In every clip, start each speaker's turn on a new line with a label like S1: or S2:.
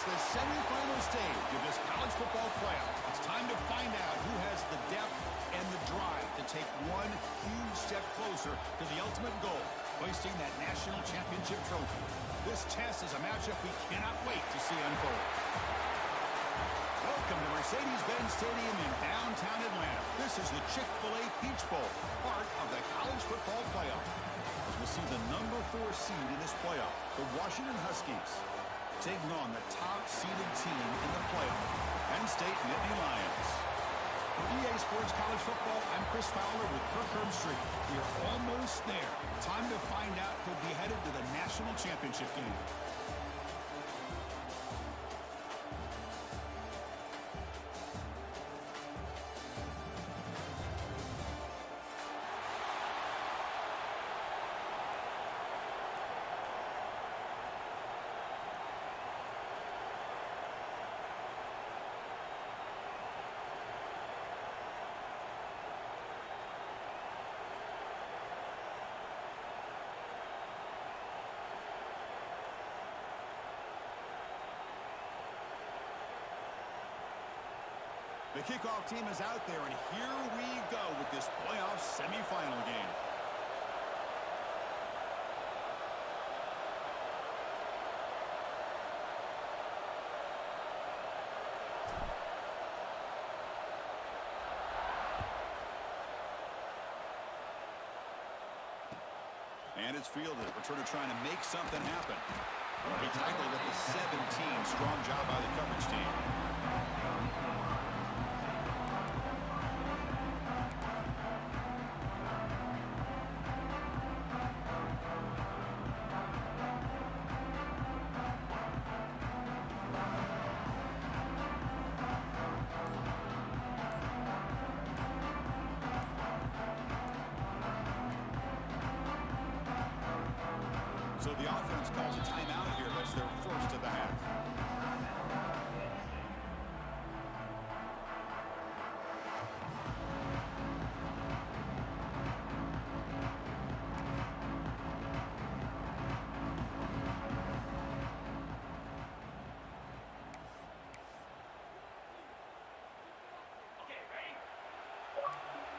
S1: the semifinal stage of this college football playoff. It's time to find out who has the depth and the drive to take one huge step closer to the ultimate goal, hoisting that national championship trophy. This test is a matchup we cannot wait to see unfold. Welcome to Mercedes-Benz Stadium in downtown Atlanta. This is the Chick-fil-A Peach Bowl, part of the college football playoff. As we'll see the number 4 seed in this playoff, the Washington Huskies, taking on the top-seeded team in the playoff, Penn State Nittany Lions. For EA Sports College Football, I'm Chris Fowler with Kirk Herbstreit. We are almost there. Time to find out who'll be headed to the national championship game. The kickoff team is out there, and here we go with this playoff semifinal game. And it's fielded. Returner trying to make something happen. He tackled at the 17. Strong job by the coverage team. So the offense calls a timeout here. That's their first of the half.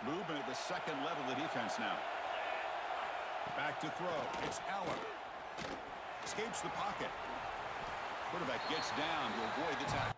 S1: Movement at the second level of the defense now. Back to throw. It's Allen. Escapes the pocket. Quarterback gets down to avoid the tackle.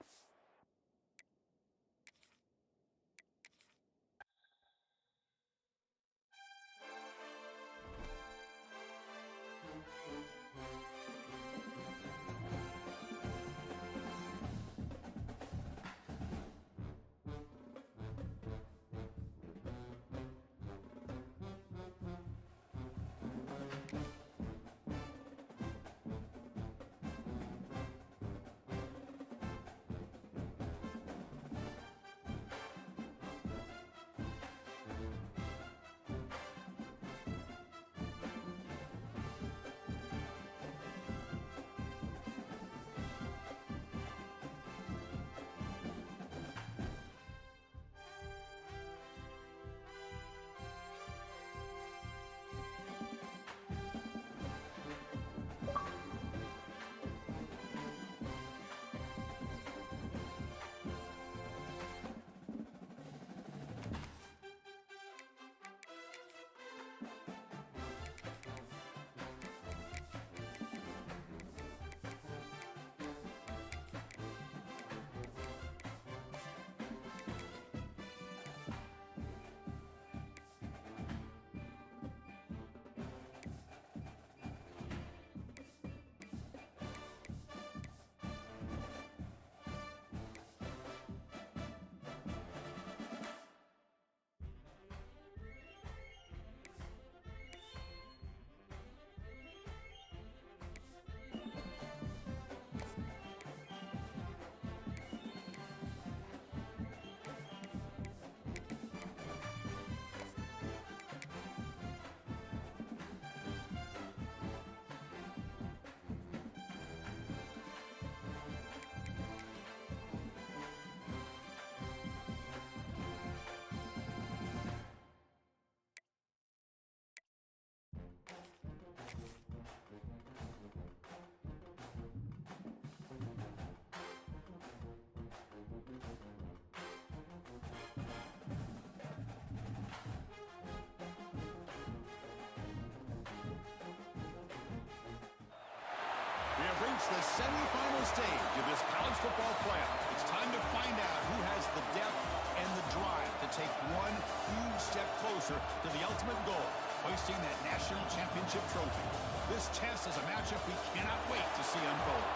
S1: reached the semifinal stage of this college football playoff. It's time to find out who has the depth and the drive to take one huge step closer to the ultimate goal, hoisting that national championship trophy. This test is a matchup we cannot wait to see unfold.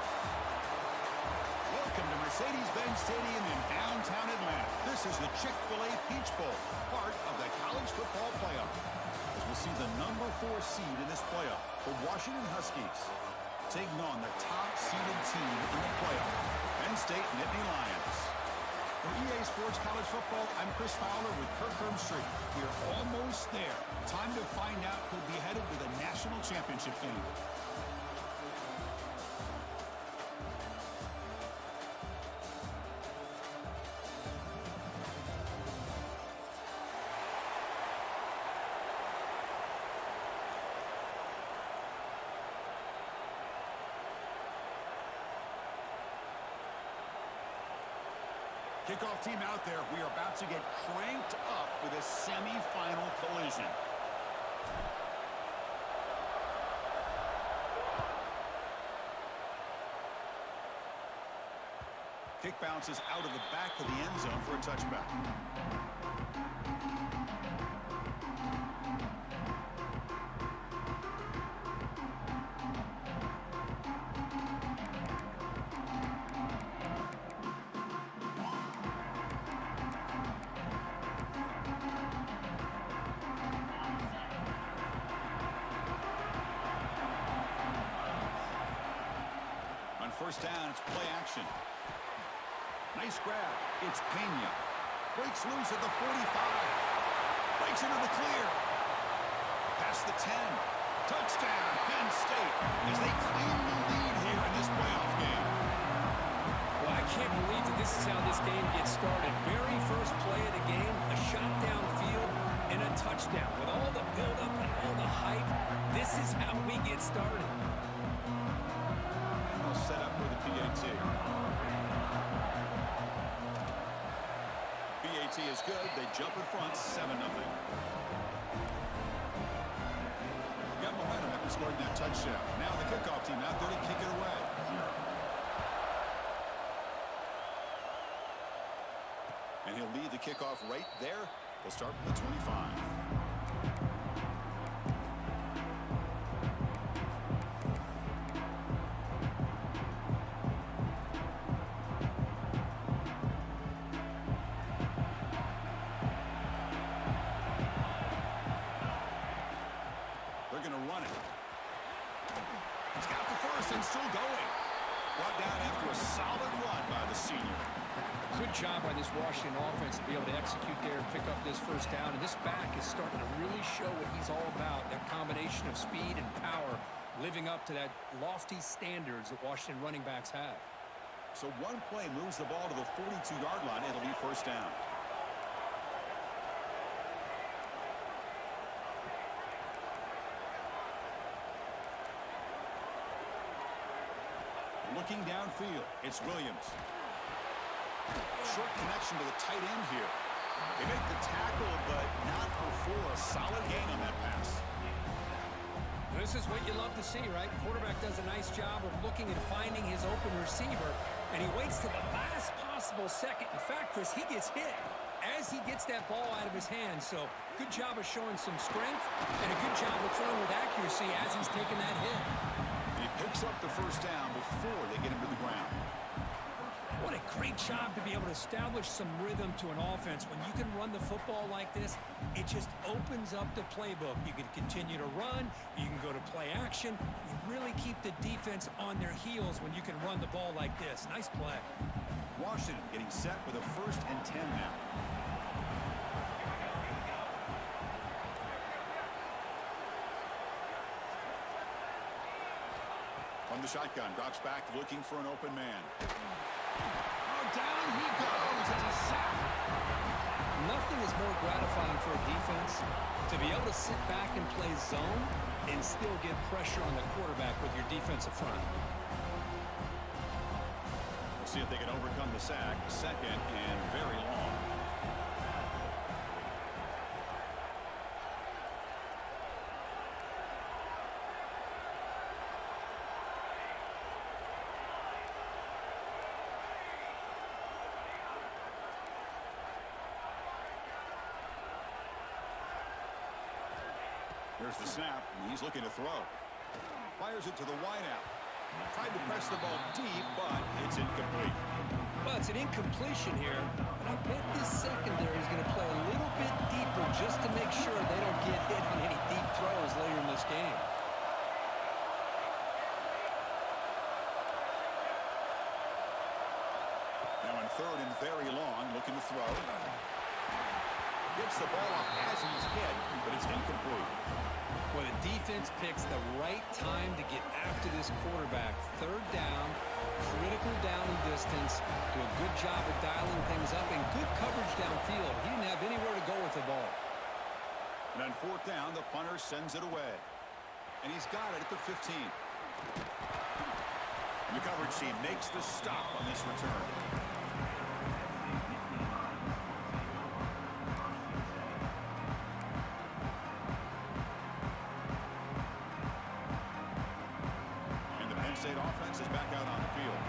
S1: Welcome to Mercedes-Benz Stadium in downtown Atlanta. This is the Chick-fil-A Peach Bowl, part of the college football playoff. As we'll see the number 4 seed in this playoff, the Washington Huskies, taking on the top-seeded team in the playoff, Penn State Nittany Lions. For EA Sports College Football, I'm Chris Fowler with Kirk Street. We're almost there. Time to find out who'll be headed to the national championship game. Kickoff team out there. We are about to get cranked up with a semifinal collision. Kick bounces out of the back of the end zone for a touchback. First down, it's play action. Nice grab. It's Pena. Breaks loose at the 45. Breaks into the clear. Past the 10. Touchdown, Penn State, as they claim the lead here in this playoff game.
S2: Well, I can't believe that this is how this game gets started. Very first play of the game, a shot downfield and a touchdown. With all the buildup and all the hype, this is how we get started.
S1: Set up with a PAT. PAT is good. They jump in front, 7-0. Got momentum after scoring that touchdown. Now the kickoff team out there to kick it away. And he'll lead the kickoff right there. They'll start from the 25. Still going. Brought down after a solid run by the senior.
S2: Good job by this Washington offense to be able to execute there and pick up this first down. And this back is starting to really show what he's all about. That combination of speed and power, living up to that lofty standards that Washington running backs have.
S1: So one play moves the ball to the 42-yard line. It'll be first down. Looking downfield, it's Williams. Short connection to the tight end here. They make the tackle, but not before a solid gain on that pass.
S2: This is what you love to see, right? Quarterback does a nice job of looking and finding his open receiver, and he waits to the last possible second. In fact, Chris, he gets hit as he gets that ball out of his hands. So good job of showing some strength and a good job of throwing with accuracy as he's taking that hit.
S1: He picks up the first down before they get him to the ground.
S2: What a great job to be able to establish some rhythm to an offense. When you can run the football like this, it just opens up the playbook. You can continue to run. You can go to play action. You really keep the defense on their heels when you can run the ball like this. Nice play.
S1: Washington getting set with a 1st and 10 now. From the shotgun, drops back, looking for an open man. Oh, down he goes as a sack.
S2: Nothing is more gratifying for a defense to be able to sit back and play zone and still get pressure on the quarterback with your defensive front.
S1: We'll see if they can overcome the sack. 2nd and very long. Here's the snap. He's looking to throw. Fires it to the wideout. Tried to press the ball deep, but it's incomplete.
S2: Well, it's an incompletion here, but I bet this secondary is going to play a little bit deeper just to make sure they don't get hit on any deep throws later in this game.
S1: Now in third and very long, looking to throw. Gets the ball off as he's hit, but it's incomplete.
S2: Well, the defense picks the right time to get after this quarterback. Third down, critical down and distance. Do a good job of dialing things up and good coverage downfield. He didn't have anywhere to go with the ball.
S1: And on fourth down, the punter sends it away. And he's got it at the 15. And the coverage team makes the stop on this return. State offense is back out on the field.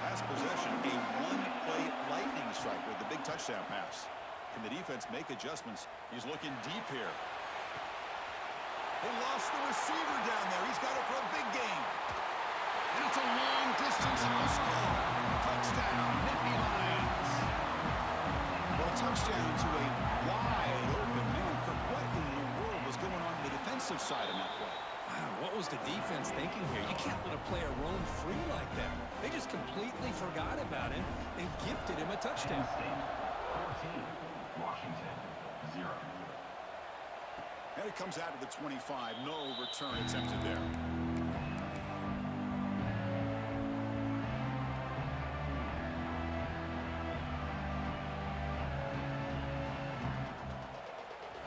S1: Pass possession, a one-play lightning strike with the big touchdown pass. Can the defense make adjustments? He's looking deep here. They lost the receiver down there. He's got it for a big game. And it's a long-distance house call. Touchdown, Nittany Lions. Well, touchdown to a wide-open man. What in the world was going on the defensive side of that play?
S2: Wow, what was the defense thinking here? You can't let a player roam free like that. They just completely forgot about him and gifted him a touchdown.
S3: 14, Washington, 0.
S1: And it comes out of the 25. No return attempted there.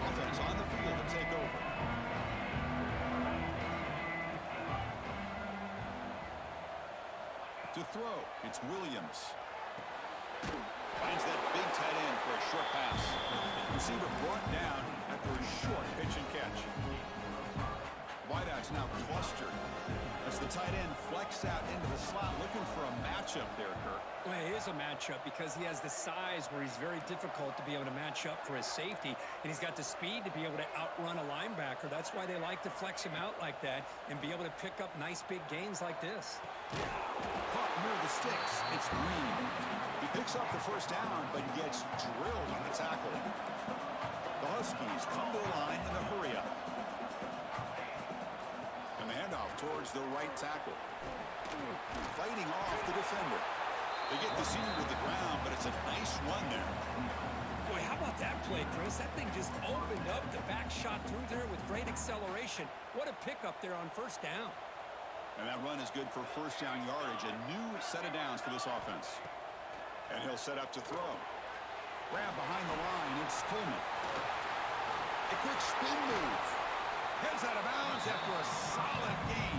S1: Offense on the field to take over. To throw, it's Williams. Finds that big tight end for a short pass. Receiver brought down after a short pitch and catch. Wideout's now clustered as the tight end flexed out into the slot, looking for a matchup there, Kirk.
S2: Well, it is a matchup because he has the size where he's very difficult to be able to match up for his safety, and he's got the speed to be able to outrun a linebacker. That's why they like to flex him out like that and be able to pick up nice big gains like this.
S1: Caught near the sticks. It's Green. He picks up the first down, but gets drilled on the tackle. The Huskies come to the line in a hurry-up. And the handoff towards the right tackle. Fighting off the defender. They get the senior to the ground, but it's a nice run there.
S2: Boy, how about that play, Chris? That thing just opened up. The back shot through there with great acceleration. What a pickup there on first down.
S1: And that run is good for first down yardage. A new set of downs for this offense. And he'll set up to throw. Grab behind the line. It's Coleman. A quick spin move. Heads out of bounds after a solid gain.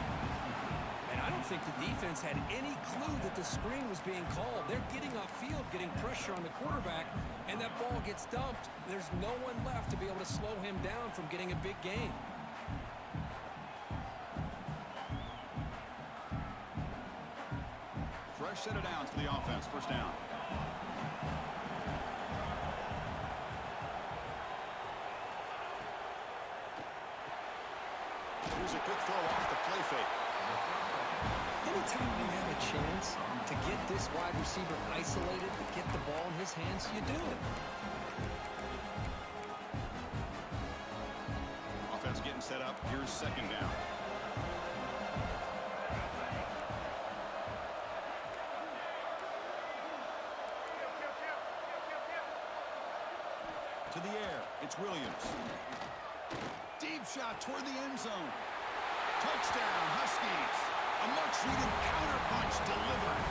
S2: And I don't think the defense had any clue that the screen was being called. They're getting upfield, getting pressure on the quarterback, and that ball gets dumped. There's no one left to be able to slow him down from getting a big gain.
S1: Fresh set of downs for the offense. First down. Here's a quick throw off the play fake.
S2: Anytime you have a chance to get this wide receiver isolated, to get the ball in his hands, you do it.
S1: Offense getting set up. Here's second down. To the air. It's Williams. Deep shot toward the end zone. Touchdown, Huskies. A much-needed counterpunch delivered.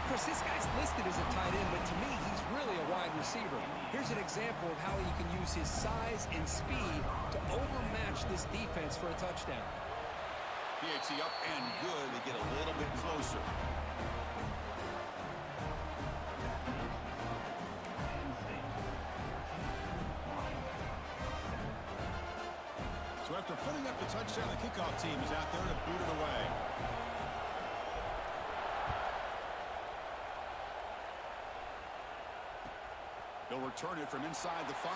S2: Chris, this guy's listed as a tight end, but to me, he's really a wide receiver. Here's an example of how he can use his size and speed to overmatch this defense for a touchdown.
S1: PAT up and good. They get a little bit closer. So after putting up the touchdown, the kickoff team is out there to boot it away. They'll return it from inside the 5.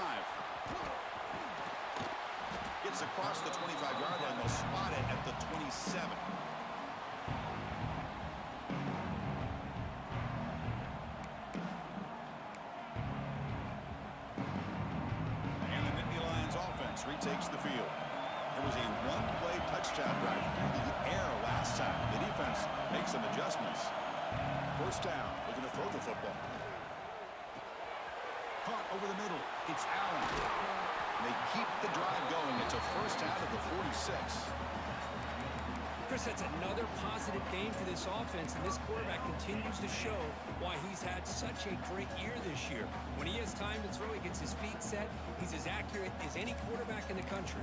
S1: Gets across the 25-yard line. They'll spot it at the 27. And the Nittany Lions offense retakes the field. There was a one-play touchdown drive through the air last time. The defense makes some adjustments. First down, looking to throw the football. Caught over the middle. It's Allen. They keep the drive going. It's a first down at the 46.
S2: Chris, that's another positive game for this offense, and this quarterback continues to show why he's had such a great year this year. When he has time to throw, he gets his feet set. He's as accurate as any quarterback in the country.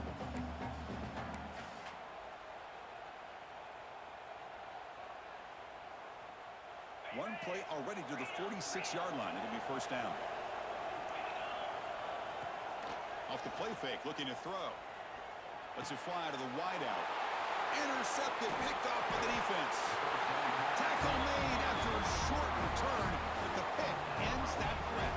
S1: One play already to the 46-yard line. It'll be first down. Off the play fake, looking to throw. Lets it fly to the wideout. Intercepted, picked off by the defense. Tackle made after a short return, but the pick ends that threat.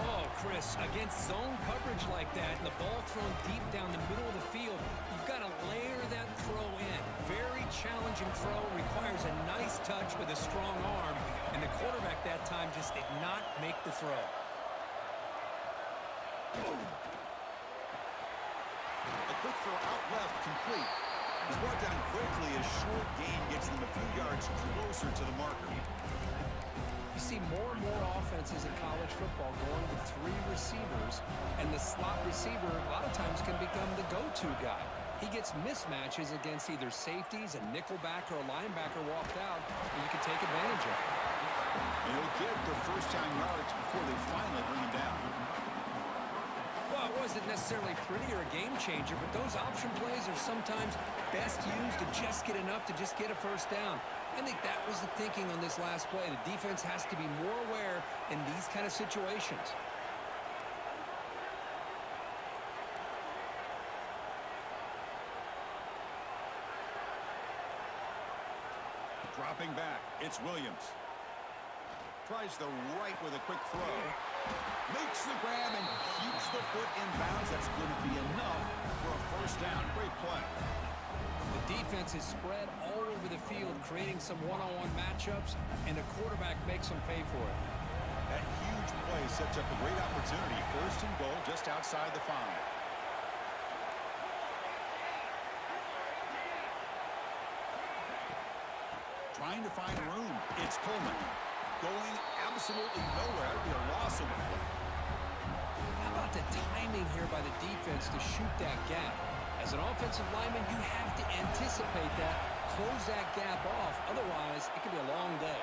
S2: Oh, Chris, against zone coverage like that and the ball thrown deep down the middle of the field, you've got to layer that throw in. Very challenging throw, requires a nice touch with a strong arm, and the quarterback that time just did not make the throw.
S1: A quick throw out left, complete. He's brought down quickly. A short gain gets them a few yards closer to the marker.
S2: You see more and more offenses in college football going with three receivers, and the slot receiver a lot of times can become the go-to guy. He gets mismatches against either safeties, a nickelback, or a linebacker walked out, and you can take advantage of it.
S1: And he'll get the first-time yards before they finally bring him down.
S2: Well, it wasn't necessarily pretty or a game changer, but those option plays are sometimes best used to just get enough to just get a first down. I think that was the thinking on this last play. The defense has to be more aware in these kind of situations.
S1: Dropping back, it's Williams. Tries the right with a quick throw. Makes the grab and keeps the foot in bounds. That's going to be enough for a first down. Great play.
S2: The defense is spread all over the field, creating some one-on-one matchups, and the quarterback makes them pay for it.
S1: That huge play sets up a great opportunity. First and goal just outside the 5. Trying to find room. It's Coleman. Going absolutely nowhere. That'd be a loss of the play.
S2: How about the timing here by the defense to shoot that gap? As an offensive lineman, you have to anticipate that, close that gap off. Otherwise, it could be a long day.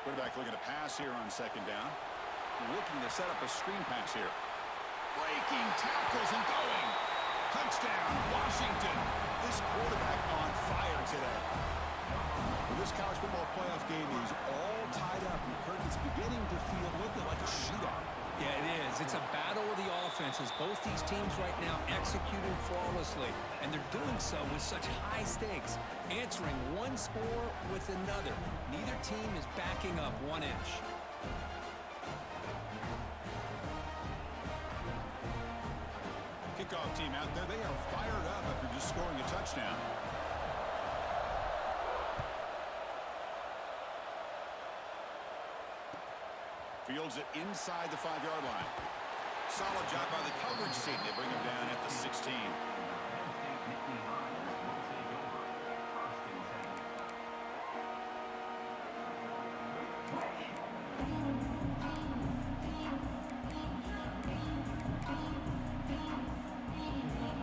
S1: Quarterback looking to pass here on second down. Looking to set up a screen pass here. Breaking tackles and going. Touchdown, Washington. This quarterback on fire today. Well, this college football playoff game is all tied up. And Kirk, it's beginning to feel a little bit like a shootout.
S2: Yeah, it is. It's a battle of the offenses. Both these teams right now executing flawlessly, and they're doing so with such high stakes, answering one score with another. Neither team is backing up 1 inch.
S1: Kickoff team out there. They are fired up after just scoring a touchdown. Fields it inside the 5-yard line. Solid job by the coverage team. They bring him down at the 16.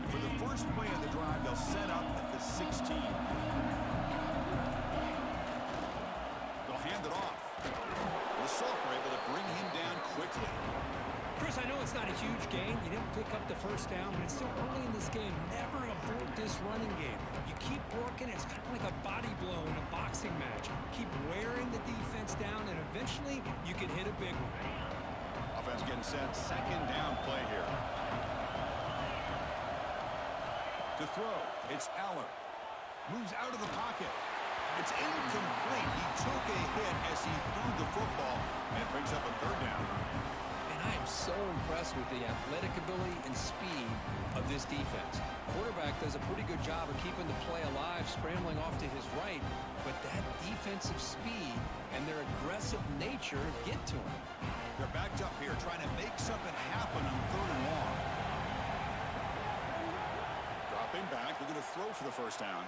S1: For the first play of the drive, they'll set up at the 16. They'll hand it off. The Salk were able to bring him down quickly.
S2: Chris, I know it's not a huge game. You didn't pick up the first down, but it's still early in this game. Never abort this running game. You keep working. It's kind of like a body blow in a boxing match. Keep wearing the defense down, and eventually you can hit a big one.
S1: Offense getting set. Second down play here. To throw, it's Aller. Moves out of the pocket. It's incomplete. He took a hit as he threw the football and brings up a third down.
S2: And I am so impressed with the athletic ability and speed of this defense. Quarterback does a pretty good job of keeping the play alive, scrambling off to his right, but that defensive speed and their aggressive nature get to him.
S1: They're backed up here trying to make something happen on 3rd and long. Dropping back, looking to throw for the first down.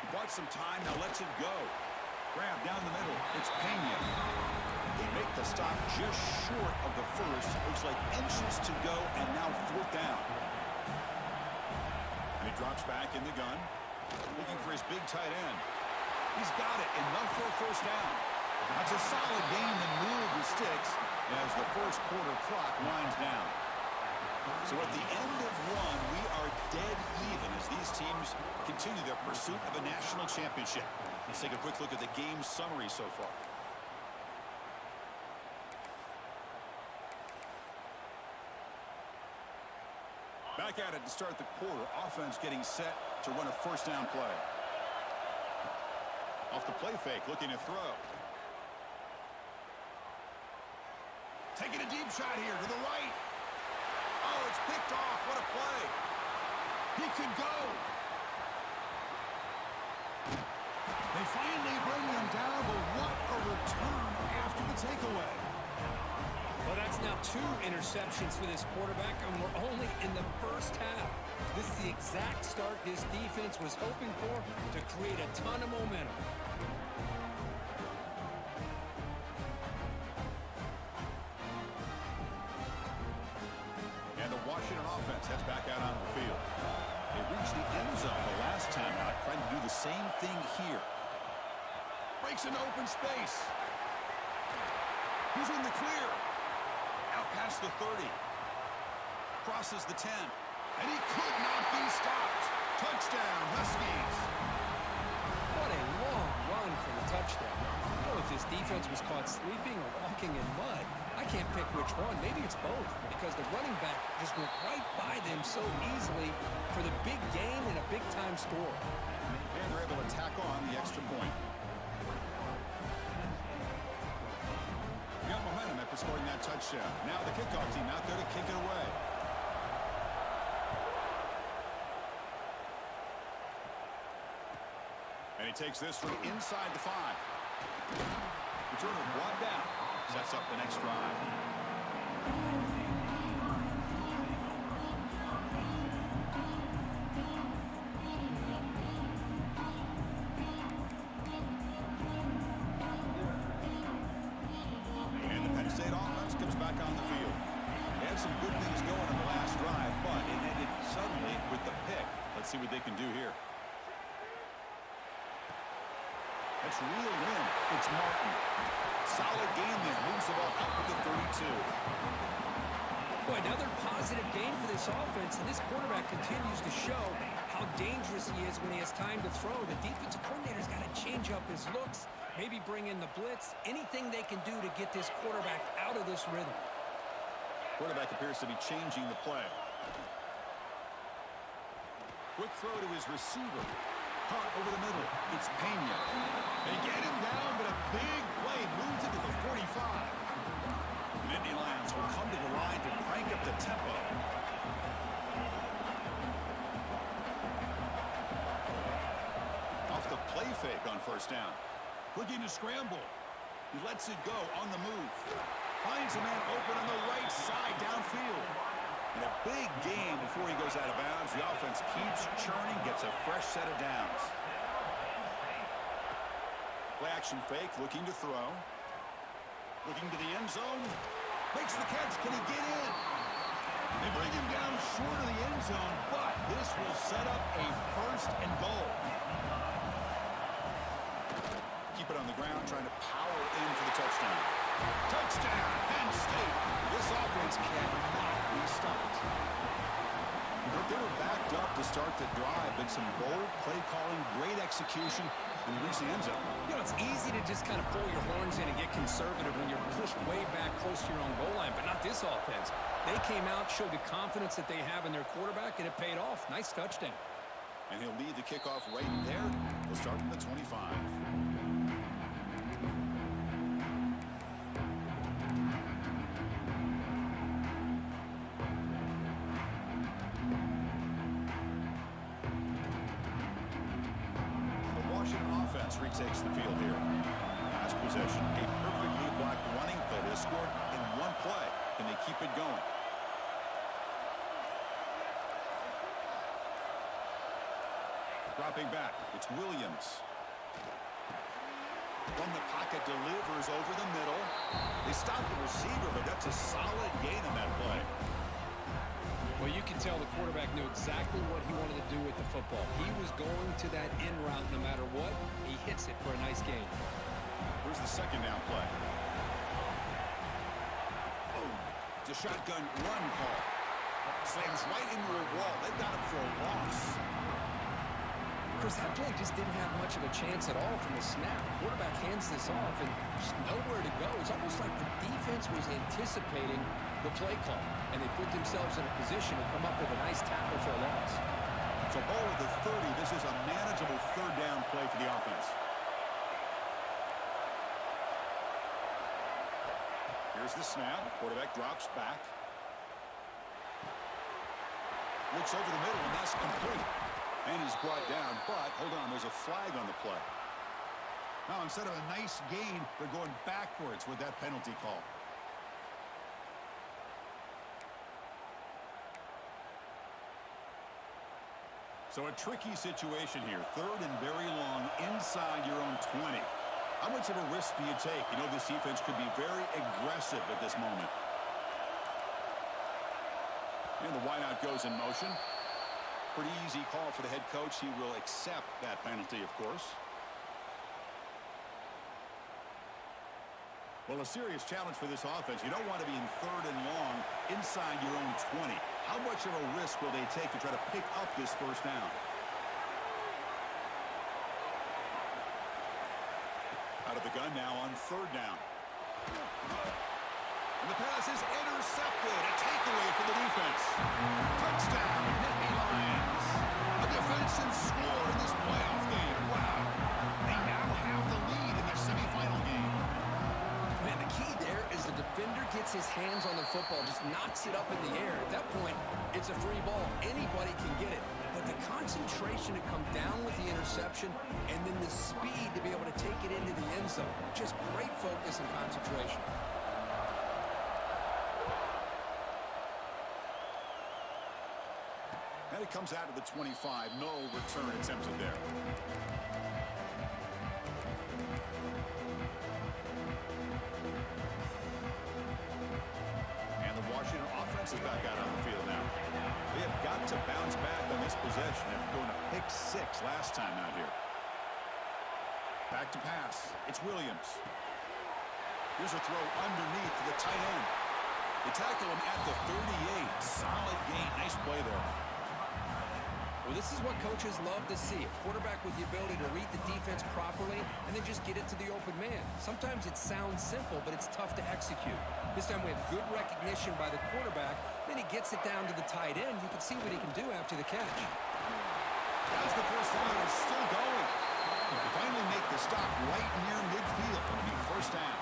S1: He bought some time, now lets it go. Grab down the middle. It's Pena. They make the stop just short of the first. Looks like inches to go, and now 4th down. And he drops back in the gun, looking for his big tight end. He's got it, enough for a first down. That's a solid gain to move the sticks as the first quarter clock winds down. So at the end of one, we are dead even as these teams continue their pursuit of a national championship. Let's take a quick look at the game summary so far. Back at it to start the quarter. Offense getting set to run a first down play. Off the play fake, looking to throw. Taking a deep shot here to the right. Oh, it's picked off. What a play. He could go. They finally bring him down, but what a return after the takeaway.
S2: Well, that's now 2 interceptions for this quarterback, and we're only in the first half. This is the exact start this defense was hoping for to create a ton of momentum.
S1: And the Washington offense heads back out onto the field. They reached the end zone the last time out, trying to do the same thing here. Breaks into open space. He's in the clear. Out past the 30. Crosses the 10. And he could not be stopped. Touchdown, Huskies.
S2: What a long run for the touchdown. I don't know if this defense was caught sleeping or walking in mud. I can't pick which one. Maybe it's both, because the running back just went right by them so easily for the big gain and a big-time score.
S1: And they're able to tack on the extra point. Got momentum after scoring that touchdown. Now the kickoff team out there to kick it away. And he takes this from inside the 5. Returner brought down. Sets up the next drive. And the Penn State offense comes back on the field. They had some good things going on the last drive, but it ended suddenly with the pick. Let's see what they can do here. That's real in. It's Martin. Solid game there. Moves the ball out with the 32.
S2: Boy, another positive game for this offense, and this quarterback continues to show how dangerous he is when he has time to throw. The defensive coordinator's got to change up his looks, maybe bring in the blitz, anything they can do to get this quarterback out of this rhythm.
S1: Quarterback appears to be changing the play. Quick throw to his receiver. Caught over the middle. It's Pena. They get him down, but a big play moves it to the 45. And Indy Lions will come to the line to crank up the tempo. Off the play fake on first down. Looking to scramble. He lets it go on the move. Finds a man open on the right side downfield. And a big game before he goes out of bounds. The offense keeps churning, gets a fresh set of downs. Play action fake, looking to throw. Looking to the end zone. Makes the catch. Can he get in? They bring him down short of the end zone, but this will set up a first and goal. Keep it on the ground, trying to power in for the touchdown. Touchdown, Penn State. This offense cannot be stopped. But they were backed up to start the drive, but some bold play calling, great execution, and they reach the end zone.
S2: You know, it's easy to just kind of pull your horns in and get conservative when you're pushed way back close to your own goal line, but not this offense. They came out, showed the confidence that they have in their quarterback, and it paid off. Nice touchdown.
S1: And he'll lead the kickoff right there. He'll start from the 25. defense retakes the field here. Pass possession, a perfectly blocked running play. They scored in one play. Can they keep it going? Dropping back, it's Williams. From the pocket, delivers over the middle. They stop the receiver, but that's a solid gain on that play.
S2: Well, you can tell the quarterback knew exactly what he wanted to do with the football. He was going to that in route no matter what. He hits it for a nice gain.
S1: Here's the second down play. Oh, it's a shotgun run call. Slams right into a wall. They got him for a loss.
S2: Chris, that play just didn't have much of a chance at all from the snap. The quarterback hands this off and just nowhere to go. It's almost like the defense was anticipating the play call, and they put themselves in a position to come up with a nice tackle for a loss.
S1: So ball at the 30. This is a manageable third down play for the offense. Here's the snap. Quarterback drops back. Looks over the middle, and that's complete. And he's brought down, but hold on, there's a flag on the play. Now, instead of a nice gain, they're going backwards with that penalty call. So a tricky situation here. Third and very long inside your own 20. How much of a risk do you take? You know, this defense could be very aggressive at this moment. And the wideout goes in motion. Pretty easy call for the head coach. He will accept that penalty, of course. Well, a serious challenge for this offense. You don't want to be in third and long inside your own 20. How much of a risk will they take to try to pick up this first down? Out of the gun now on third down. And the pass is intercepted. A takeaway for the defense. Touchdown, Nittany Lions. A defensive score in this playoff game. Wow. They now have the lead in their semifinal game.
S2: Man, the key there is the defender gets his hands on the football, just knocks it up in the air. At that point, it's a free ball. Anybody can get it. But the concentration to come down with the interception and then the speed to be able to take it into the end zone. Just great focus and concentration.
S1: And it comes out of the 25. No return attempted there. And the Washington offense is back out on the field now. They have got to bounce back on this possession after going to pick 6 last time out here. Back to pass. It's Williams. Here's a throw underneath to the tight end. They tackle him at the 38. Solid gain. Nice play there.
S2: Well, this is what coaches love to see. A quarterback with the ability to read the defense properly and then just get it to the open man. Sometimes it sounds simple, but it's tough to execute. This time we have good recognition by the quarterback. Then he gets it down to the tight end. You can see what he can do after the catch.
S1: As the first down is still going. They finally make the stop right near midfield. It'll be first down.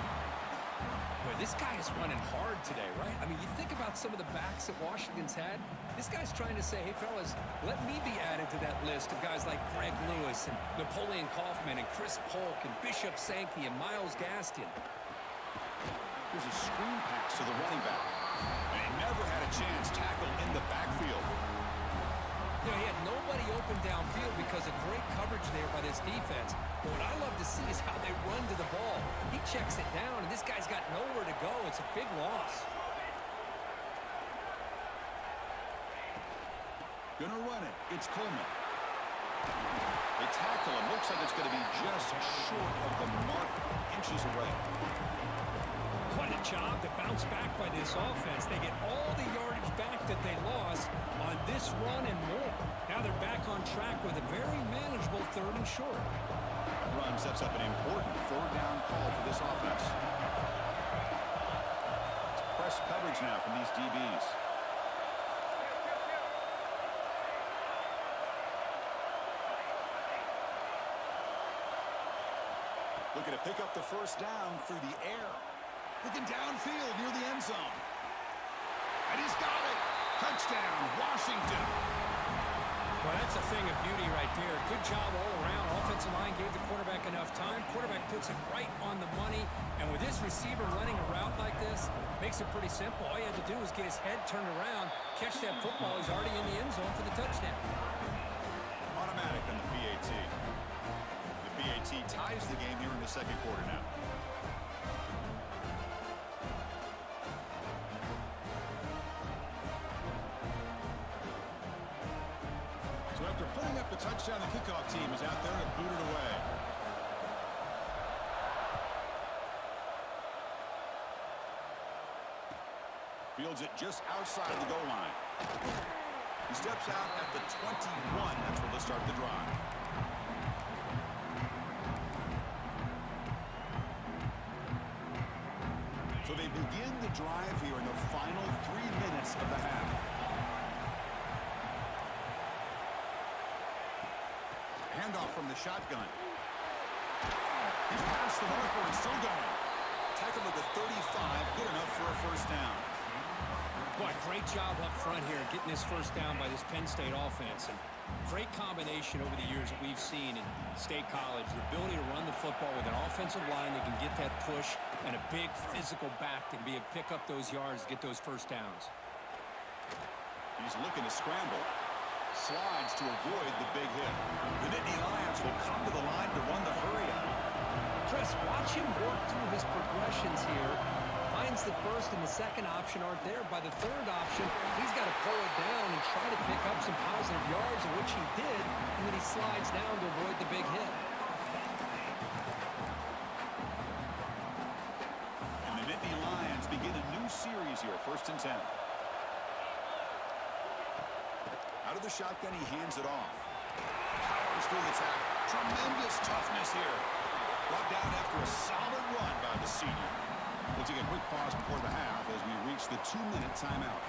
S2: Boy, this guy is running hard today, right? I mean, you think about some of the backs that Washington's had. This guy's trying to say, hey, fellas, let me be added to that list of guys like Greg Lewis and Napoleon Kaufman and Chris Polk and Bishop Sankey and Myles Gaskin.
S1: Here's a screen pass to the running back. And he never had a chance tackled in the backfield.
S2: You know, he had nobody open downfield because of great coverage there by this defense. But what I love to see is how they run to the ball. He checks it down, and this guy's got nowhere to go. It's a big loss.
S1: Gonna run it. It's Coleman. They tackle him. Looks like it's going to be just short of the mark, inches away.
S2: What a job to bounce back by this offense. They get all the yardage back that they lost on this run and more. Now they're back on track with a very manageable third and short.
S1: That run sets up an important third down call for this offense. It's press coverage now from these DBs. Looking to pick up the first down through the air. Looking downfield near the end zone. And he's got it. Touchdown, Washington.
S2: Well, that's a thing of beauty right there. Good job all around. Offensive line gave the quarterback enough time. Quarterback puts it right on the money. And with this receiver running a route like this, makes it pretty simple. All you had to do was get his head turned around, catch that football. He's already in the end zone for the touchdown.
S1: Automatic on the PAT. The PAT ties the game here in the second quarter now. So after putting up the touchdown, the kickoff team is out there to boot it away. Fields it just outside the goal line. He steps out at the 21. That's where they'll start the drive. So they begin the drive here in the final 3 minutes of the half. Handoff from the shotgun. He's past the marker and still going. Tackled at the 35. Good enough for a first down.
S2: Boy, great job up front here getting this first down by this Penn State offense. And great combination over the years that we've seen in State College. The ability to run the football with an offensive line that can get that push and a big physical back to be able to pick up those yards, get those first downs.
S1: He's looking to scramble. Slides to avoid the big hit. The Nittany Lions will come to the line to run the hurry up.
S2: Chris, watch him work through his progressions here. Finds the first and the second option aren't there. By the third option, he's got to pull it down and try to pick up some positive yards, which he did, and then he slides down to avoid the big hit.
S1: And the Nittany Lions begin a new series here, 1st and 10. Out of the shotgun, he hands it off. Powers through the tackle. Tremendous toughness here. Brought down after a solid run by the senior. We'll take a quick pause before the half as we reach the 2-minute timeout.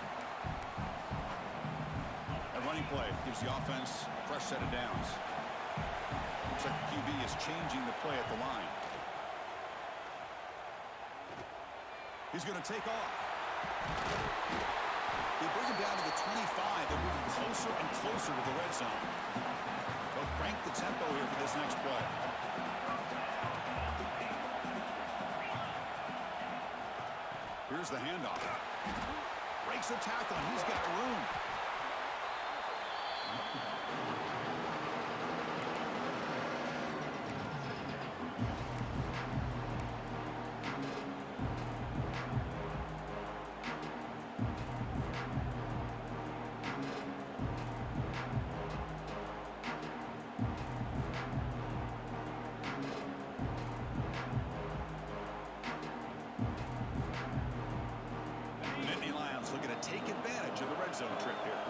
S1: A running play gives the offense a fresh set of downs. Looks like the QB is changing the play at the line. He's going to take off. They bring him down to the 25. They're moving closer and closer to the red zone. They'll crank the tempo here for this next play. Here's the handoff. Breaks the tackle, and he's got room. Looking to take advantage of the red zone trip here.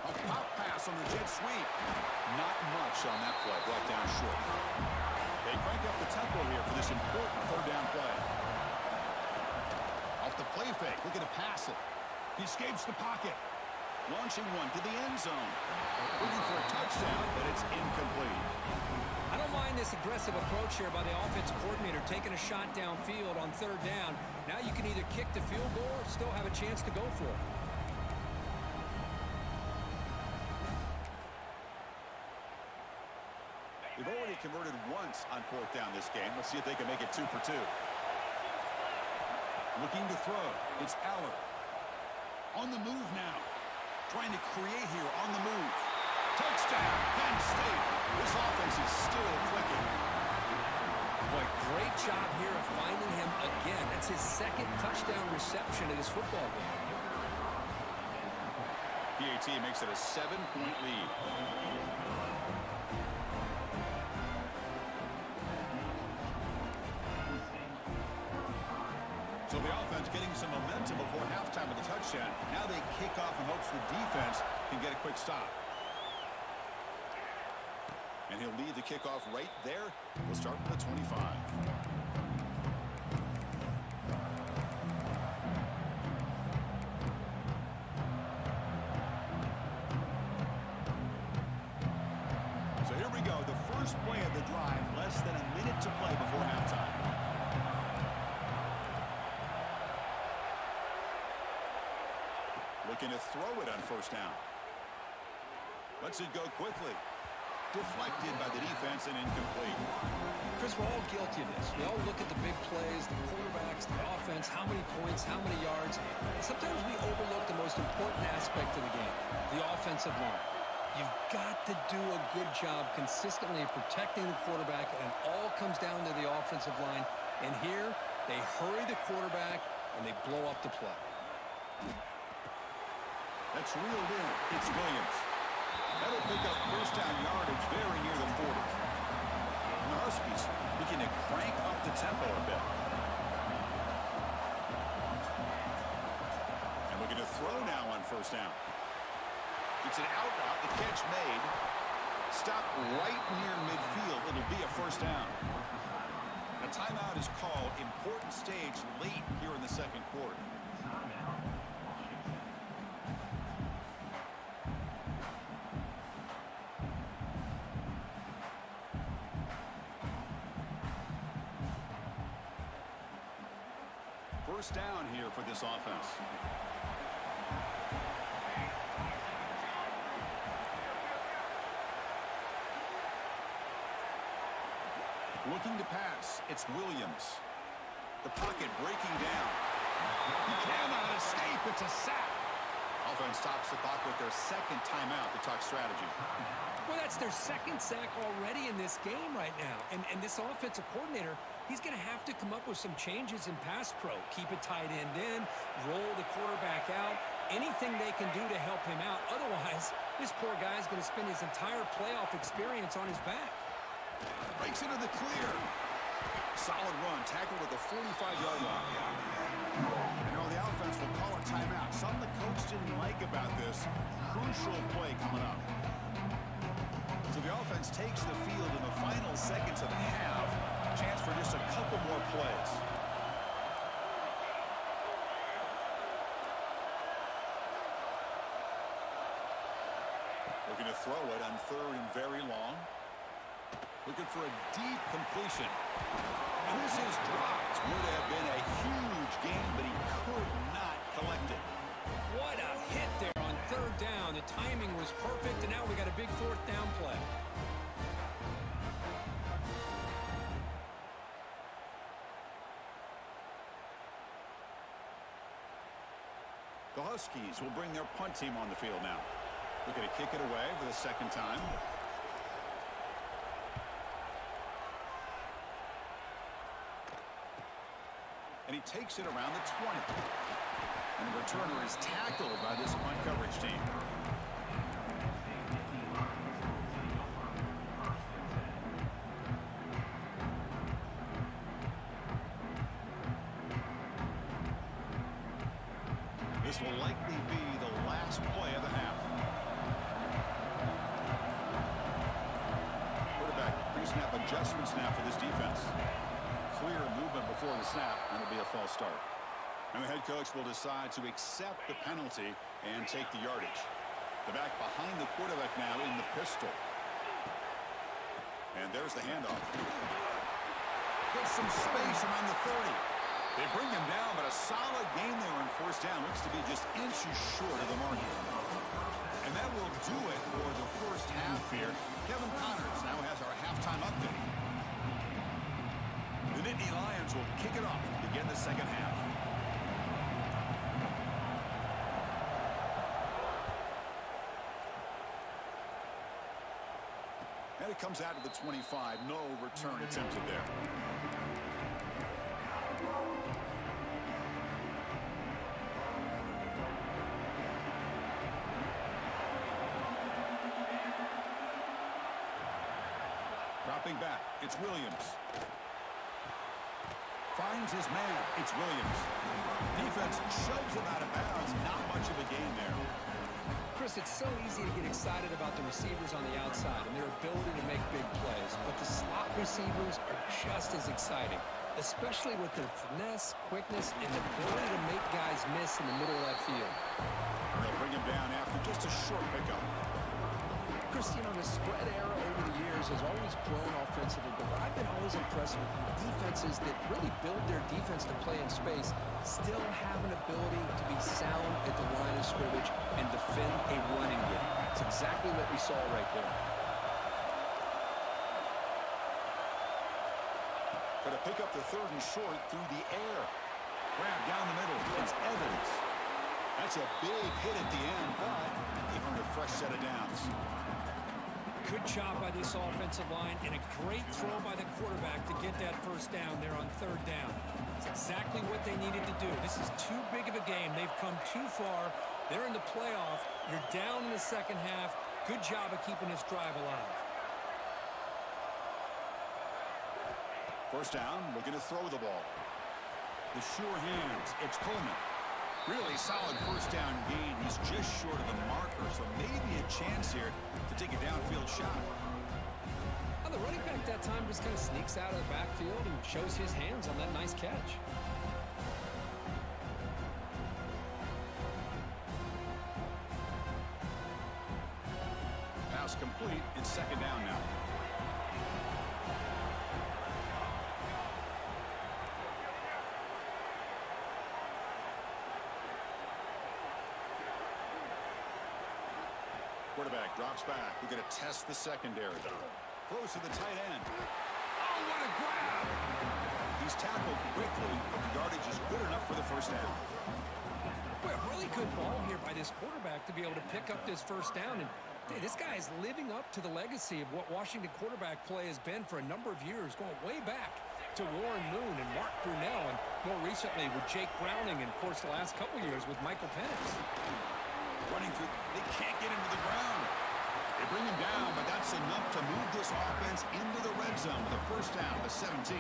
S1: A pop pass on the jet sweep. Not much on that play. Brought down short. They crank up the tempo here for this important third down play. Off the play fake. Looking to pass it. He escapes the pocket. Launching one to the end zone. Looking for a touchdown, but it's incomplete.
S2: I don't mind this aggressive approach here by the offensive coordinator, taking a shot downfield on third down. Now you can either kick the field goal or still have a chance to go for it.
S1: They've already converted once on 4th down this game. Let's see if they can make it 2 for 2. Looking to throw. It's Aller. On the move now. Trying to create here on the move. Touchdown, Penn State. This offense is still clicking.
S2: Boy, great job here of finding him again. That's his second touchdown reception in this football game.
S1: PAT makes it a 7-point lead. So the offense getting some momentum before halftime of the touchdown. Now they kick off in hopes the defense can get a quick stop. And he'll lead the kickoff right there. We'll start from the 25. So here we go. The first play of the drive. Less than a minute to play before halftime. Looking to throw it on first down. Lets it go quickly. Deflected by the defense and incomplete.
S2: Chris, we're all guilty of this. We all look at the big plays, the quarterbacks, the offense, how many points, how many yards. And sometimes we overlook the most important aspect of the game, the offensive line. You've got to do a good job consistently protecting the quarterback, and it all comes down to the offensive line. And here, they hurry the quarterback, and they blow up the play.
S1: That's reeled in. It's Williams. That'll pick up first down yardage very near the 40. And the Huskies looking to crank up the tempo a bit. And looking to throw now on first down. It's an out route. The catch made. Stop right near midfield. It'll be a first down. A timeout is called. Important stage late here in the second quarter. First down here for this offense. Looking to pass. It's Williams. The pocket breaking down. He cannot escape. It's a sack. Offense stops the clock with their second timeout to talk strategy.
S2: Well, that's their second sack already in this game right now. And this offensive coordinator, he's going to have to come up with some changes in pass pro. Keep a tight end in, roll the quarterback out, anything they can do to help him out. Otherwise, this poor guy is going to spend his entire playoff experience on his back.
S1: Breaks into the clear. Solid run, tackled at the 45-yard line. You know, the offense will call a timeout. Something the coach didn't like about this. Crucial play coming up. So the offense takes the field in the final seconds of the half. Chance for just a couple more plays. Looking to throw it on third and very long. Looking for a deep completion. And this is dropped. Would have been a huge gain, but he could not collect it.
S2: What a hit there on third down. The timing was perfect, and now we got a big fourth down play.
S1: The Huskies will bring their punt team on the field now. Looking to kick it away for the second time. And he takes it around the 20. And the returner is tackled by this punt coverage team. This will likely be the last play of the half. Quarterback pre-snap adjustments now for this defense. Clear movement before the snap, and it'll be a false start. And the head coach will decide to accept the penalty and take the yardage. The back behind the quarterback now in the pistol. And there's the handoff. Gets some space around the 30. They bring him down, but a solid gain there on first down. Looks to be just inches short of the mark. And that will do it for the first half here. Kevin Connors now has our halftime update. The Nittany Lions will kick it off to begin the second half. And it comes out to the 25. No return attempted there. Dropping back, it's Williams. Finds his man, it's Williams. Defense shoves him out of bounds. Not much of a gain there.
S2: Chris, it's so easy to get excited about the receivers on the outside and their ability to make big plays, but the slot receivers are just as exciting, especially with their finesse, quickness, and the ability to make guys miss in the middle of that field.
S1: They'll bring him down after just a short pickup.
S2: Chris, Chris, you know, the spread era over the years has always grown offensively, but I've been always impressed with defenses that really build their defense to play in space, still have an ability to be sound at the line of scrimmage and defend a running game. It's exactly what we saw right there.
S1: Going to pick up the 3rd and short through the air. Grab down the middle. It's Evans. That's a big hit at the end, but they've earned a fresh set of downs.
S2: Good job by this offensive line and a great throw by the quarterback to get that first down there on 3rd down. It's exactly what they needed to do. This is too big of a game. They've come too far. They're in the playoff. You're down in the second half. Good job of keeping this drive alive.
S1: First down, looking to throw the ball. The sure hands. It's Coleman. Really solid first down gain. He's just short of the marker, so maybe a chance here to take a downfield shot.
S2: Well, the running back that time just kind of sneaks out of the backfield and shows his hands on that nice catch.
S1: Pass complete. It's 2nd down now. Quarterback drops back. We're going to test the secondary. Throws to the tight end. Oh, what a grab! He's tackled quickly, but the yardage is good enough for the first down.
S2: Boy, a really good ball here by this quarterback to be able to pick up this first down. And hey, this guy is living up to the legacy of what Washington quarterback play has been for a number of years, going way back to Warren Moon and Mark Brunell, and more recently with Jake Browning, and of course the last couple years with Michael Penix.
S1: Running through, they can't get him to the ground. They bring him down, but that's enough to move this offense into the red zone with a first down to 17.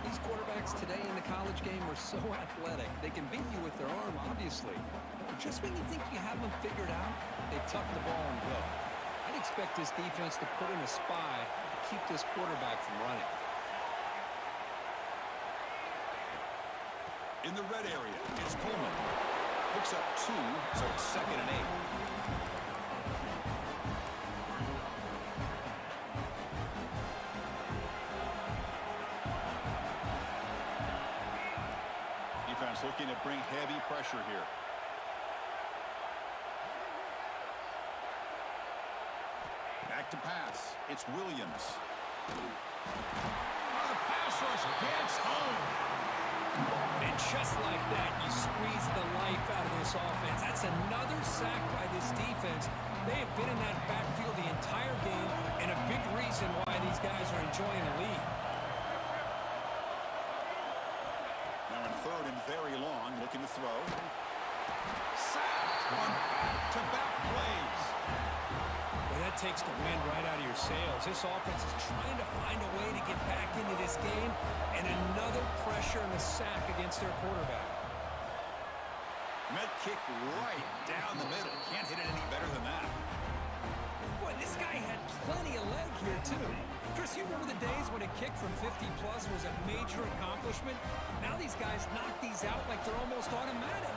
S2: These quarterbacks today in the college game are so athletic. They can beat you with their arm, obviously. But just when you think you have them figured out, they tuck the ball and go. I'd expect this defense to put in a spy to keep this quarterback from running.
S1: In the red area, it's Coleman. Picks up 2, so it's 2nd and 8. Defense looking to bring heavy pressure here. Back to pass. It's Williams. Oh, the pass rush gets home.
S2: And just like that, you squeeze the life out of this offense. That's another sack by this defense. They have been in that backfield the entire game, and a big reason why these guys are enjoying the lead.
S1: Now in 3rd and very long, looking to throw. Sacked on back-to-back plays.
S2: Well, that takes the wind right out of your sails. This offense is trying to find a way to get back into this game, and another pressure and a sack against their quarterback.
S1: Met kick right down the middle. Can't hit it any better than that.
S2: Boy, this guy had plenty of leg here, too. Chris, you remember the days when a kick from 50-plus was a major accomplishment? Now these guys knock these out like they're almost automatic.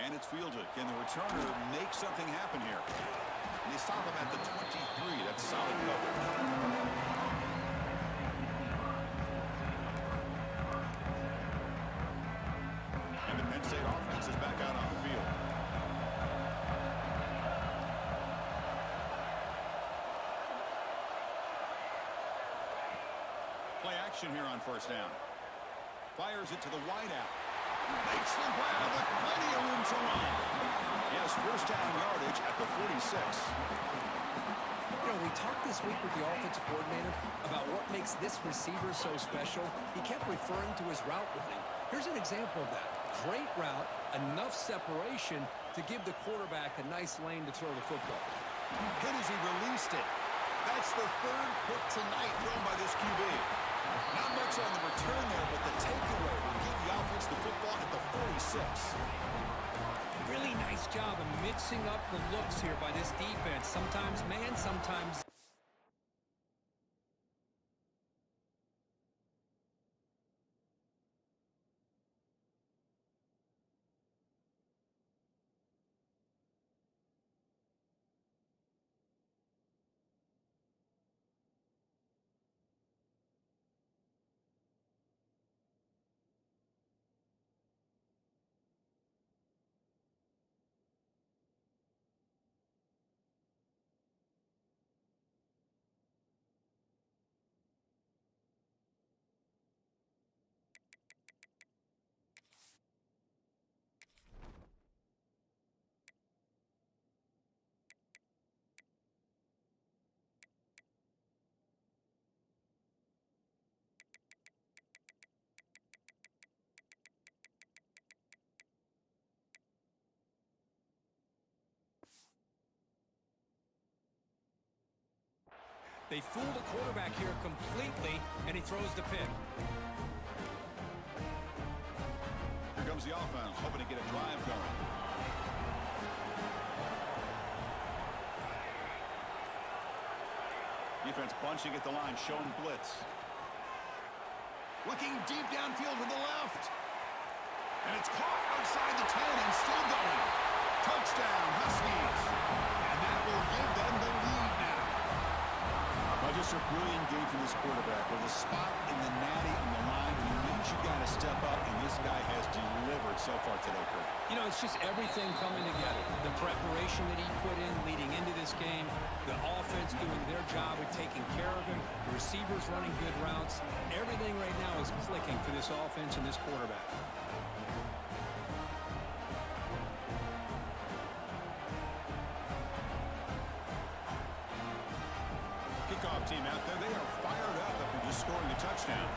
S1: And it's fielded. Can the returner make something happen here? And they stop him at the 23. That's solid coverage. And the Penn State offense is back out on the field. Play action here on first down. Fires it to the wideout. Makes the grab with plenty of room to run. Yes, first down yardage at the 46.
S2: You know, we talked this week with the offensive coordinator about what makes this receiver so special. He kept referring to his route running. Here's an example of that. Great route, enough separation to give the quarterback a nice lane to throw the football.
S1: Hit as he released it. That's the 3rd pick tonight thrown by this QB. Not much on the return there, but the takeaway will give the offense the football at the 46.
S2: Really nice job of mixing up the looks here by this defense. Sometimes man, sometimes They fool the quarterback here completely, and he throws the pick.
S1: Here comes the offense, hoping to get a drive going. Defense bunching at the line, showing blitz. Looking deep downfield to the left. And it's caught outside the 10 and still going. Touchdown, Huskies. And that will give them the lead now. Well, just a brilliant game from this quarterback with a spot in the natty on the line. He means you got to step up, and this guy has delivered so far today, Kurt.
S2: You know, it's just everything coming together. The preparation that he put in leading into this game, the offense doing their job of taking care of him, the receivers running good routes. Everything right now is clicking for this offense and this quarterback.
S1: Kickoff team out there, they are fired up after just scoring a touchdown.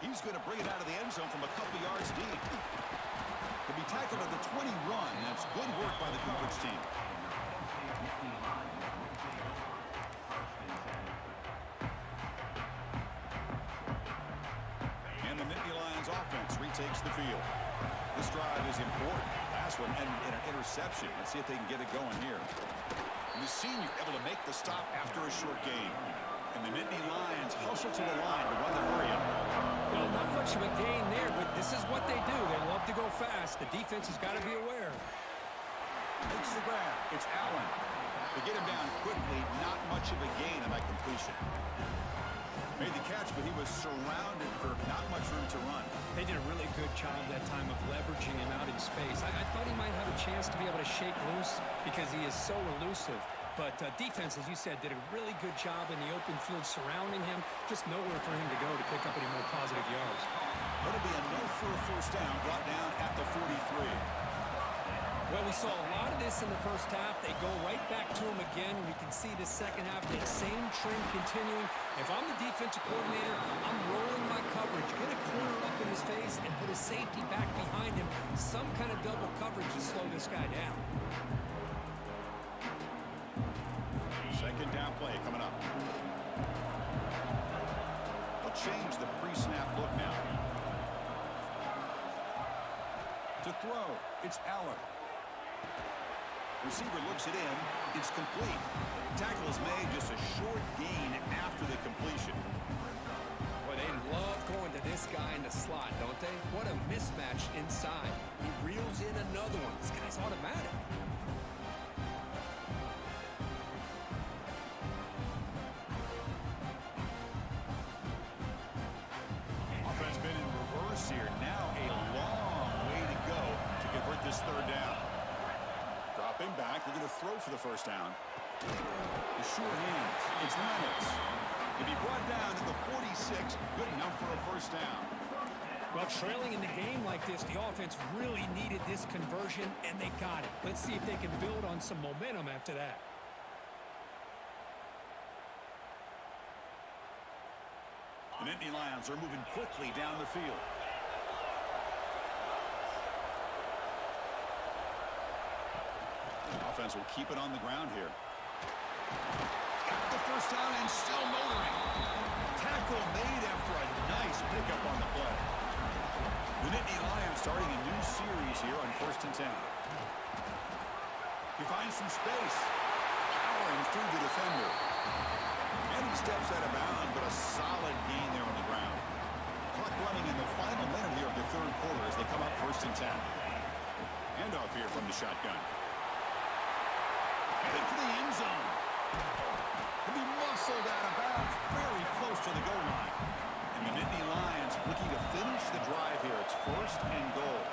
S1: He's going to bring it out of the end zone from a couple yards deep. He'll be tackled at the 20 run. That's good work by the coverage team. And the Nittany Lions offense retakes the field. This drive is important. Last one ended in an interception. Let's see if they can get it going here. And the senior able to make the stop after a short gain. And the Nittany Lions hustle to the line to run the hurry up.
S2: Well, not much of a gain there, but this is what they do. They love to go fast. The defense has got to be aware.
S1: Makes the grab. It's Allen. They get him down quickly. Not much of a gain on that completion. Made the catch, but he was surrounded for not much room to run.
S2: They did a really good job that time of leveraging him out in space. I thought he might have a chance to be able to shake loose because he is so elusive. But defense, as you said, did a really good job in the open field surrounding him. Just nowhere for him to go to pick up any more positive yards.
S1: It'll be a no for a first down, brought down at the 43.
S2: Well, we saw a lot of this in the first half. They go right back to him again. We can see the second half, that same trend continuing. If I'm the defensive coordinator, I'm rolling my coverage, get a corner up in his face, and put a safety back behind him. Some kind of double coverage to slow this guy down.
S1: Second down play coming up. They'll change the pre-snap look now. To throw, it's Allen. Receiver looks it in. It's complete. Tackle is made, just a short gain after the completion.
S2: Boy, they love going to this guy in the slot, don't they? What a mismatch inside. He reels in another one. This guy's automatic.
S1: Offense been in reverse here. Now a long way to go to convert this third down. Dropping back. They're going to throw for the first down. The sure hands. It's Lennox. To be brought down to the 46. Good enough for a first down.
S2: Well, trailing in the game like this, the offense really needed this conversion, and they got it. Let's see if they can build on some momentum after that.
S1: The Nittany Lions are moving quickly down the field. Offense will keep it on the ground here. Got the first down and still motoring. Tackle made after a nice pickup on the play. The Nittany Lions starting a new series here on 1st and 10. He finds some space. Powering through the defender. And he steps out of bounds, but a solid gain there on the ground. Clock running in the final minute here of the third quarter as they come up 1st and 10. Handoff here from the shotgun. Headed for the end zone. He'll be muscled out of bounds, very close to the goal line. And the Nittany Lions looking to finish the drive here. It's 1st and goal.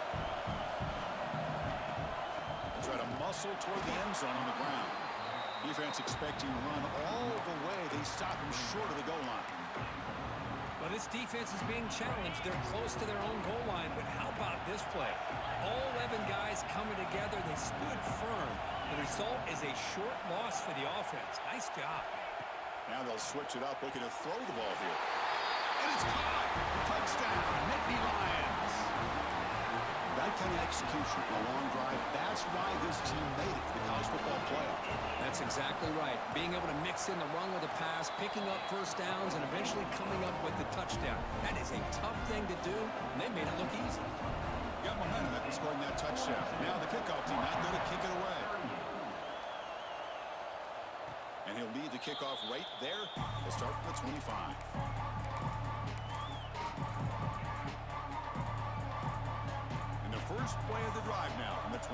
S1: They'll try to muscle toward the end zone on the ground. Defense expecting to run all the way. They stop him short of the goal line.
S2: Well, this defense is being challenged. They're close to their own goal line, but how about this play? All 11 guys coming together. They stood firm. The result is a short loss for the offense. Nice job.
S1: Now they'll switch it up, looking to throw the ball here. And it's caught. Touchdown, Nittany Lions. That kind of execution on a long drive, that's why this team made it to the college football playoff.
S2: That's exactly right. Being able to mix in the run with the pass, picking up first downs, and eventually coming up with the touchdown. That is a tough thing to do, and they made it look easy.
S1: Got momentum after scoring that touchdown. Now the kickoff team not going to kick it away. And he'll lead the kickoff right there. We'll start from the 25. And the first play of the drive now from the 25.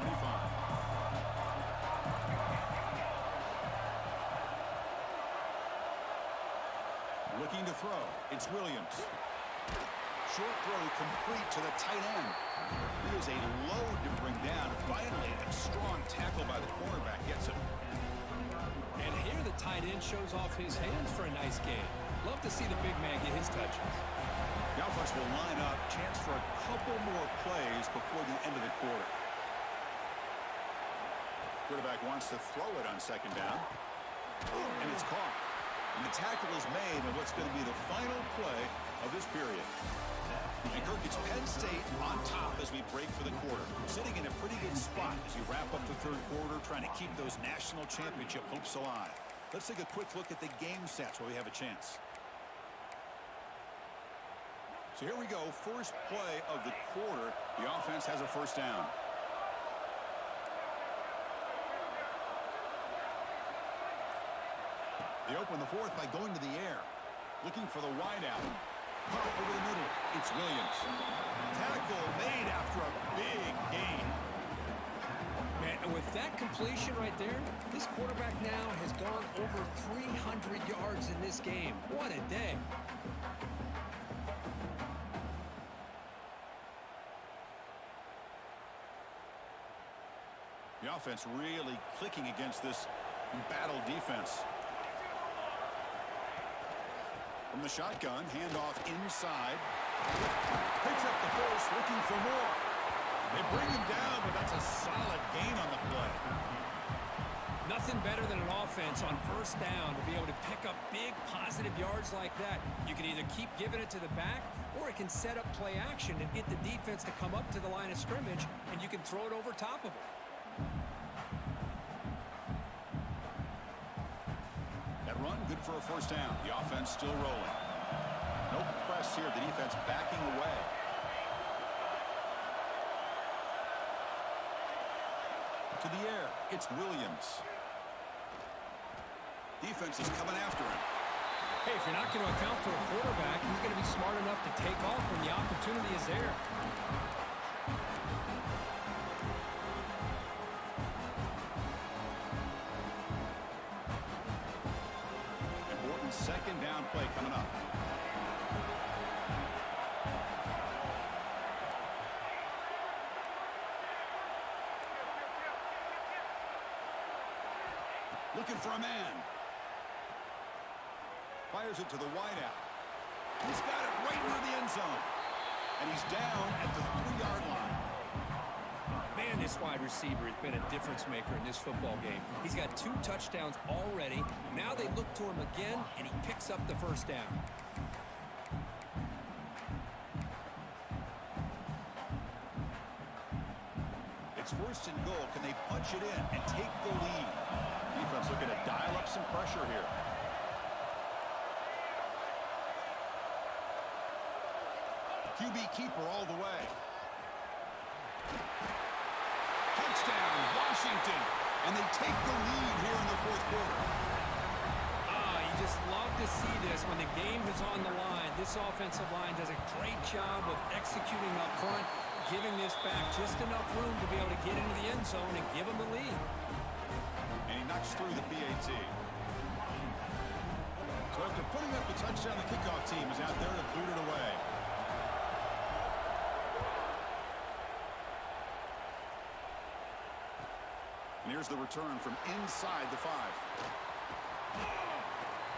S1: Looking to throw. It's Williams. Short throw complete to the tight end. He is a load to bring down. Finally, a strong tackle by the cornerback gets him.
S2: And here the tight end shows off his hands for a nice game. Love to see the big man get his touches.
S1: The offense will line up. Chance for a couple more plays before the end of the quarter. Quarterback wants to throw it on second down. And it's caught. And the tackle is made on what's going to be the final play of this period. And Kirk, it's Penn State on top as we break for the quarter. Sitting in a pretty good spot as you wrap up the third quarter, trying to keep those national championship hopes alive. Let's take a quick look at the game stats where we have a chance. So here we go. First play of the quarter. The offense has a first down. They open the fourth by going to the air. Looking for the wideout. Pop over the middle. It's Williams. Tackle made after a big gain.
S2: Man, and with that completion right there, this quarterback now has gone over 300 yards in this game. What a day.
S1: The offense really clicking against this embattled defense. From the shotgun, handoff inside. Picks up the force, looking for more. They bring him down, but that's a solid gain on the play.
S2: Nothing better than an offense on first down to be able to pick up big positive yards like that. You can either keep giving it to the back, or it can set up play action and get the defense to come up to the line of scrimmage, and you can throw it over top of it.
S1: That run, good for a first down. The offense still rolling. No press here. The defense backing away. To the air. It's Williams. Defense is coming after him.
S2: Hey, if you're not going to account for a quarterback, he's going to be smart enough to take off when the opportunity is there.
S1: Important second down play coming up. Looking for a man. Fires it to the wideout. He's got it right near the end zone. And he's down at the 3-yard line.
S2: Man, this wide receiver has been a difference maker in this football game. He's got 2 touchdowns already. Now they look to him again, and he picks up the first down.
S1: It's first and goal. Can they punch it in and take the lead? Defense looking to dial up some pressure here. QB keeper all the way. Touchdown, Washington. And they take the lead here in the fourth quarter.
S2: You just love to see this when the game is on the line. This offensive line does a great job of executing up front, giving this back just enough room to be able to get into the end zone and give them the lead.
S1: And he knocks through the PAT. So after putting up the touchdown, the kickoff team is out there to boot it away. And here's the return from inside the 5.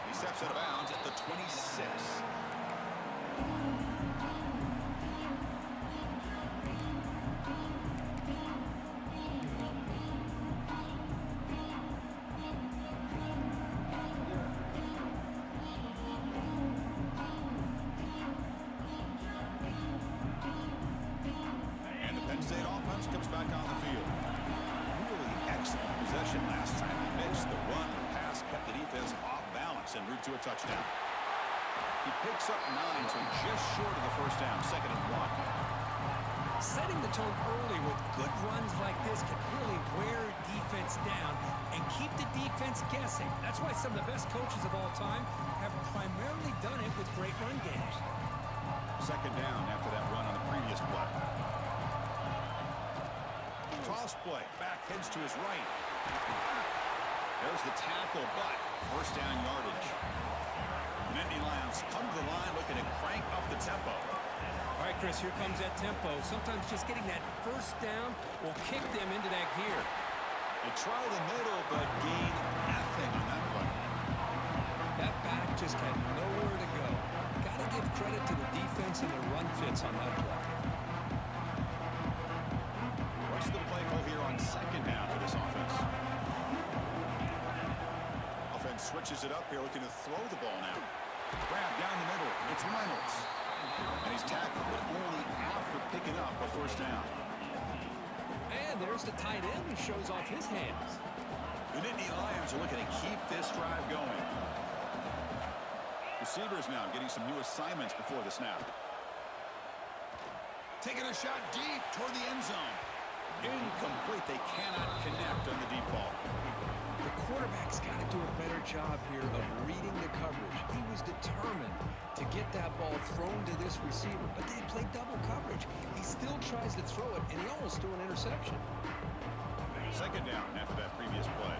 S1: He steps out of bounds at the 26. stops en route to a touchdown. He picks up 9, so just short of the first down, 2nd and 1.
S2: Setting the tone early with good runs like this can really wear defense down and keep the defense guessing. That's why some of the best coaches of all time have primarily done it with great run games.
S1: 2nd down after that run on the previous play. Toss play. Back heads to his right. There's the tackle, but first down yardage. The Nittany Lions come to the line looking to crank up the tempo.
S2: All right, Chris, here comes that tempo. Sometimes just getting that first down will kick them into that gear.
S1: They try the middle, but gain nothing on that play.
S2: That back just had nowhere to go. Got to give credit to the defense and the run fits on that play.
S1: What's the play call here on 2nd down for this offense? Offense switches it up here, looking to throw the ball now. Grab down the middle. It's Reynolds. And he's tackled, but only after picking up a first down.
S2: And there's the tight end who shows off his hands.
S1: The Nittany Lions are looking to keep this drive going. Receivers now getting some new assignments before the snap. Taking a shot deep toward the end zone. Incomplete. They cannot connect on the deep ball.
S2: The quarterback's got to do a better job here of reading the coverage. He was determined to get that ball thrown to this receiver, but they played double coverage. He still tries to throw it, and he almost threw an interception.
S1: 2nd down after that previous play.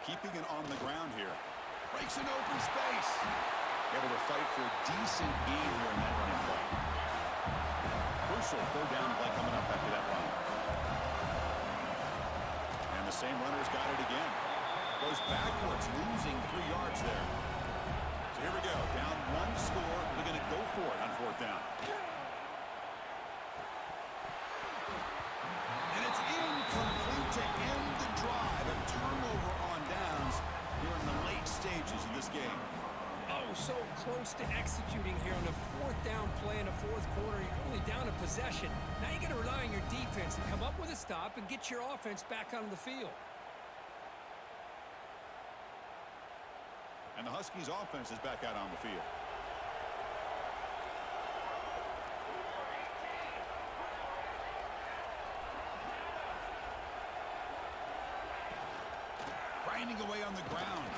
S1: Keeping it on the ground here. Breaks an open space. Able to fight for a decent gain here in that running play. Crucial 3rd down play coming up after that run. And the same runner's got it again. Goes backwards, losing 3 yards there. So here we go. Down 1 score. They're going to go for it on 4th down. And it's incomplete to end the drive. A turnover on downs here in the late stages of this game.
S2: Oh, so close to executing here on the 4th down play in the 4th quarter. You're only down a possession. Now you got to rely on your defense to come up with a stop and get your offense back on the field.
S1: And the Huskies' offense is back out on the field. Grinding away on the ground.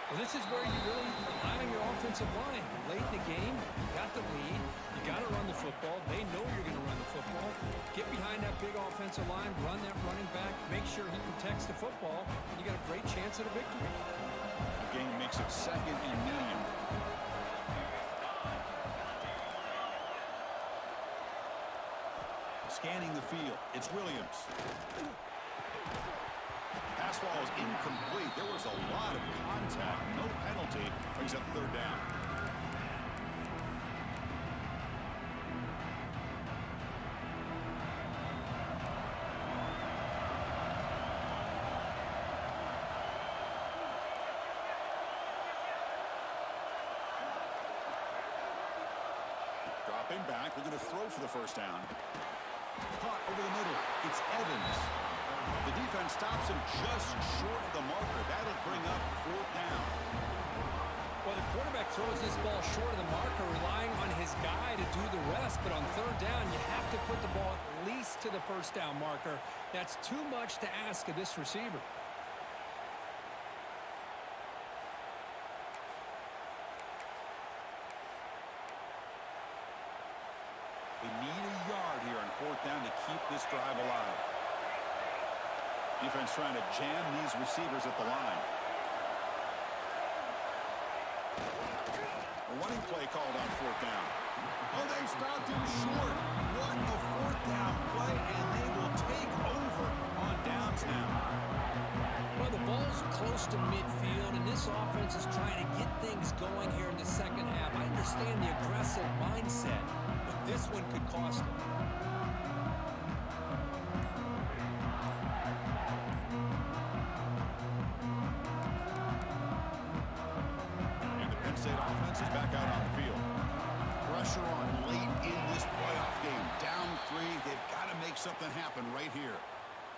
S2: Well, this is where you really rely on your offensive line. Late in the game, you got the lead. You got to run the football. They know you're going to run the football. Get behind that big offensive line, run that running back, make sure he protects the football, and you got a great chance at a victory.
S1: The game makes it 2nd and medium. Scanning the field, it's Williams. Pass ball is incomplete. There was a lot of contact. No penalty. Brings up 3rd down. Dropping back. We're going to throw for the first down. Caught over the middle. It's Evans. The defense stops him just short of the marker. That'll bring up 4th down.
S2: Well, the quarterback throws this ball short of the marker, relying on his guy to do the rest. But on 3rd down, you have to put the ball at least to the first down marker. That's too much to ask of this receiver.
S1: They need a yard here on 4th down to keep this drive alive. Defense trying to jam these receivers at the line. A running play called on 4th down. Oh, they stopped him short. What a 4th down play, and they will take over on downs now.
S2: Well, the ball's close to midfield, and this offense is trying to get things going here in the 2nd half. I understand the aggressive mindset, but this one could cost them.
S1: State offense is back out on the field. Pressure on late in this playoff game. Down 3. They've got to make something happen right here.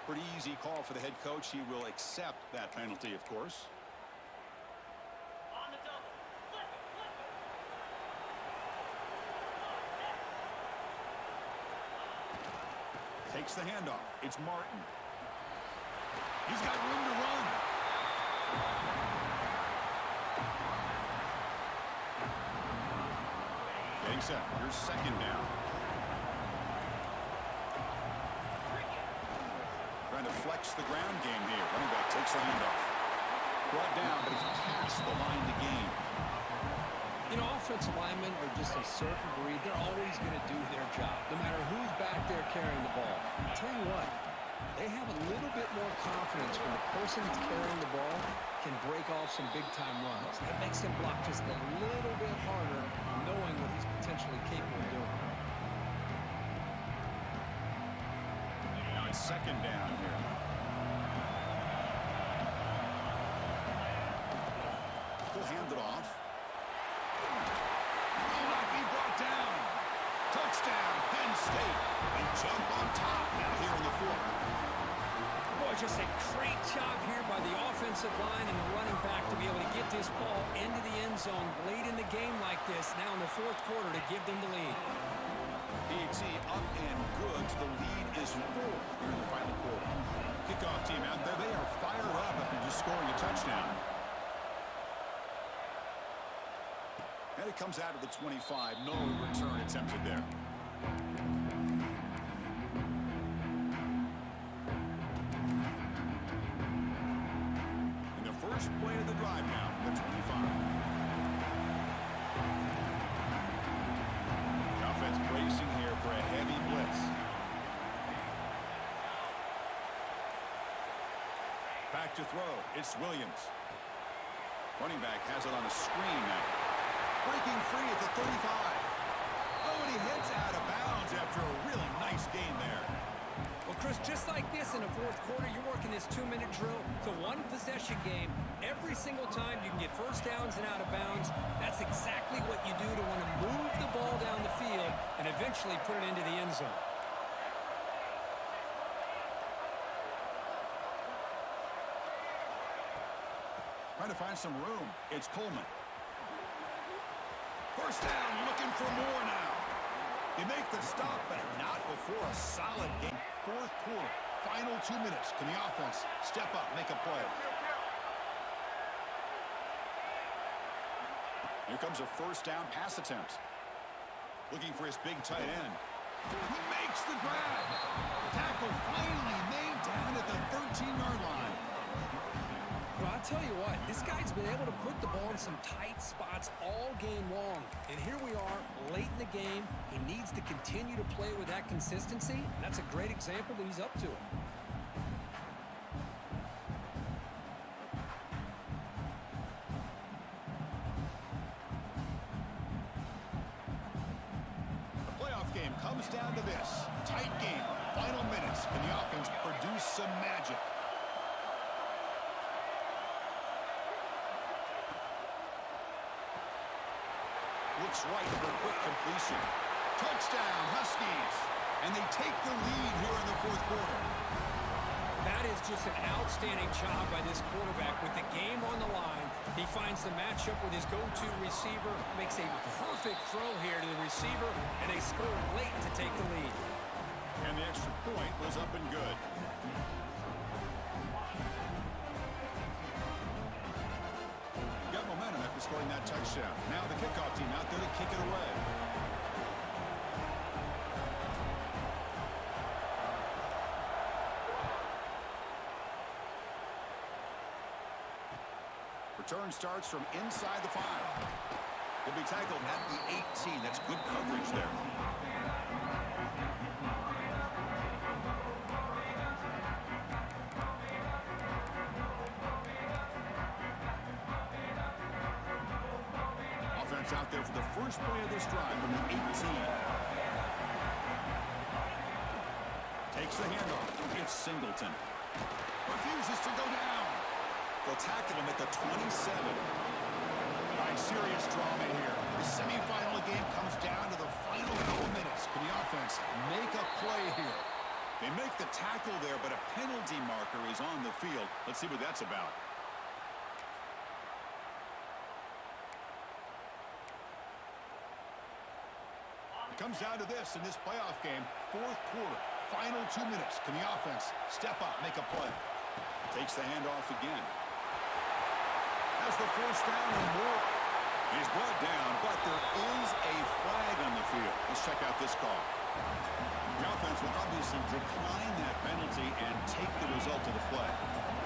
S1: Pretty easy call for the head coach. He will accept that penalty, of course.
S4: On the double. Flip it, flip it.
S1: Takes the handoff. It's Martin. He's got room to run. Getting set. Here's second down. Trying to flex the ground game here. Running back takes the handoff. Brought down, but he's past the line to gain.
S2: You know, offensive linemen are just a certain breed. They're always going to do their job, no matter who's back there carrying the ball. I'll tell you what, they have a little bit more confidence when the person that's carrying the ball can break off some big-time runs. It makes them block just a little bit harder, knowing what he's potentially capable of doing.
S1: Now it's second down here. He'll hand it off. Will not be brought down. Touchdown, Penn State. They jump on top now here in the fourth.
S2: Boy, just a great job here by the offensive line and the running back to be able to get this ball into the end zone late in the game like this, now in the fourth quarter, to give them the lead.
S1: PHC up and good. The lead is 4 here in the final quarter. Kickoff team out there. They are fired up after just scoring a touchdown. And it comes out of the 25. No return attempted there. In the first play of the drive now, the 25. The offense bracing here for a heavy blitz. Back to throw. It's Williams. Running back has it on a screen now. Breaking free at the 35. Oh, and he heads out of bounds after a really nice gain there.
S2: Well, Chris, just like this in the fourth quarter, you're working this 2-minute drill. It's a one-possession game. Every single time you can get first downs and out of bounds. That's exactly what you do to want to move the ball down the field and eventually put it into the end zone.
S1: Trying to find some room. It's Coleman. First down, looking for more now. They make the stop, but not before a solid game. Fourth quarter, final 2 minutes. Can the offense step up, make a play? Here comes a first down pass attempt. Looking for his big tight end. He makes the grab. Tackle finally made down at the 13-yard line.
S2: Well, I'll tell you what, this guy's been able to put the ball in some tight spots all game long. And here we are, late in the game. He needs to continue to play with that consistency. And that's a great example that he's up to it.
S1: The playoff game comes down to this. Tight game, final minutes. Can the offense produce some magic? Looks right for a quick completion. Touchdown, Huskies. And they take the lead here in the fourth quarter.
S2: That is just an outstanding job by this quarterback with the game on the line. He finds the matchup with his go-to receiver, makes a perfect throw here to the receiver, and they score late to take the lead.
S1: And the extra point was up and good. Got momentum after scoring that touchdown. Now the kickoff team out there to kick it away. Return starts from inside the 5. He'll be tackled at the 18. That's good coverage there. Offense out there for the first play of this drive from the 18. Takes the handoff. It's Singleton. Refuses to go down. They'll tackle him at the 27. All right, serious drama here. The semifinal game comes down to the final couple minutes. Can the offense make a play here? Let's see what that's about. It comes down to this in this playoff game. Fourth quarter, final 2 minutes. Can the offense step up, make a play? Takes the handoff again. Has the first down and more. He's brought down, but there is a flag on the field. Let's check out this call. The offense will obviously decline that penalty and take the result of the play.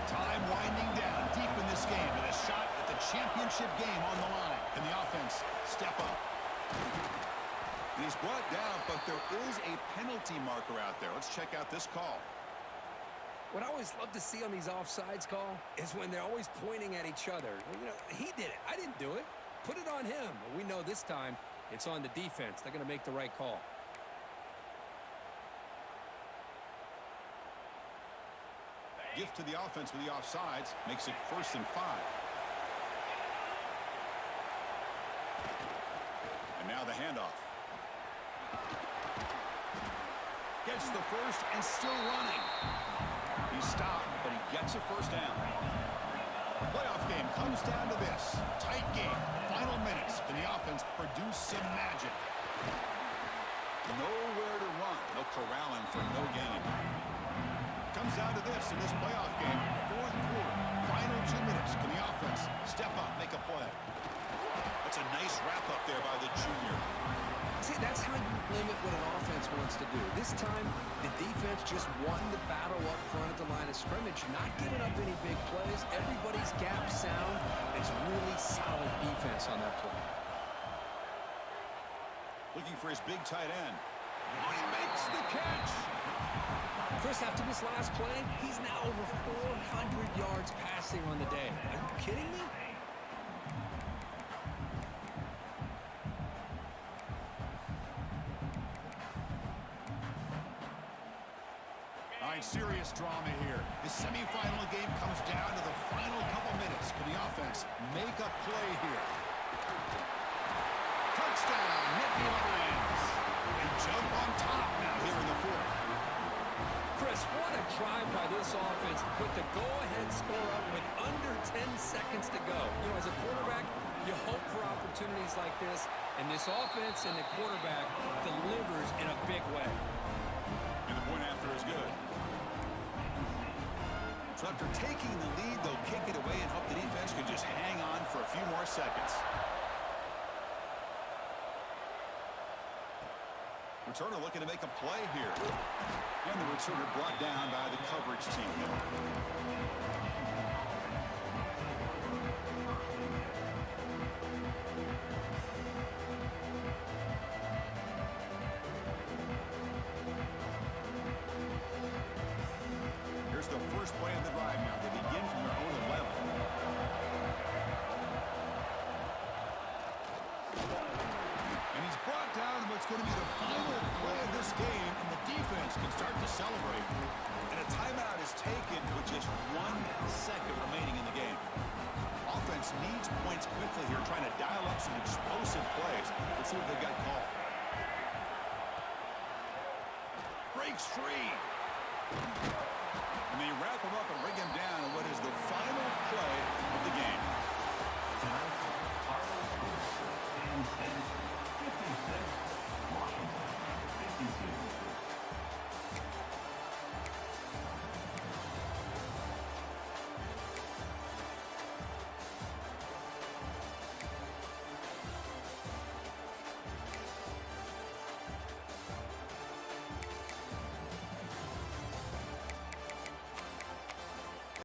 S1: Time winding down deep in this game, and a shot at the championship game on the line. Can the offense step up? And he's brought down, but there is a penalty marker out there. Let's check out this call.
S2: What I always love to see on these offsides call is when they're always pointing at each other. You know, he did it. I didn't do it. Put it on him. We know this time it's on the defense. They're going to make the right call.
S1: Gift to the offense with the offsides. Makes it 1st and 5. And now the handoff. Gets the first and still running. He stopped, but he gets a first down. Playoff game comes down to this. Tight game. Final minutes. Can the offense produce some magic? Nowhere to run. No corralling for no gain. Comes down to this in this playoff game. Fourth quarter. Final 2 minutes. Can the offense step up, make a play? That's a nice wrap up there by the junior.
S2: See, that's how you limit what an offense wants to do. This time, the defense just won the battle up front at the line of scrimmage, not giving up any big plays. Everybody's gap sound. It's really solid defense on that play.
S1: Looking for his big tight end. Oh, he makes the catch.
S2: Chris, after this last play, he's now over 400 yards passing on the day. Are you kidding me?
S1: Serious drama here. The semifinal game comes down to the final couple minutes. Can the offense make a play here? Touchdown, Nittany Lions. They jump on top now here in the fourth.
S2: Chris, what a drive by this offense to put the go-ahead score up with under 10 seconds to go. You know, as a quarterback, you hope for opportunities like this, and this offense and the quarterback delivers in a big way.
S1: And the point after is good. So after taking the lead, they'll kick it away and hope the defense can just hang on for a few more seconds. Returner looking to make a play here. And the returner brought down by the coverage team. Here's the first play of the drive now. They begin from their own 11. And he's brought down what's going to be the final play of this game, and the defense can start to celebrate. And a timeout is taken with just 1 second remaining in the game. Offense needs points quickly here, trying to dial up some explosive plays. Let's see what they've got called. Breaks free. And they wrap him up and bring him down in what is the final play of the game.
S3: Tonight, Carlos stands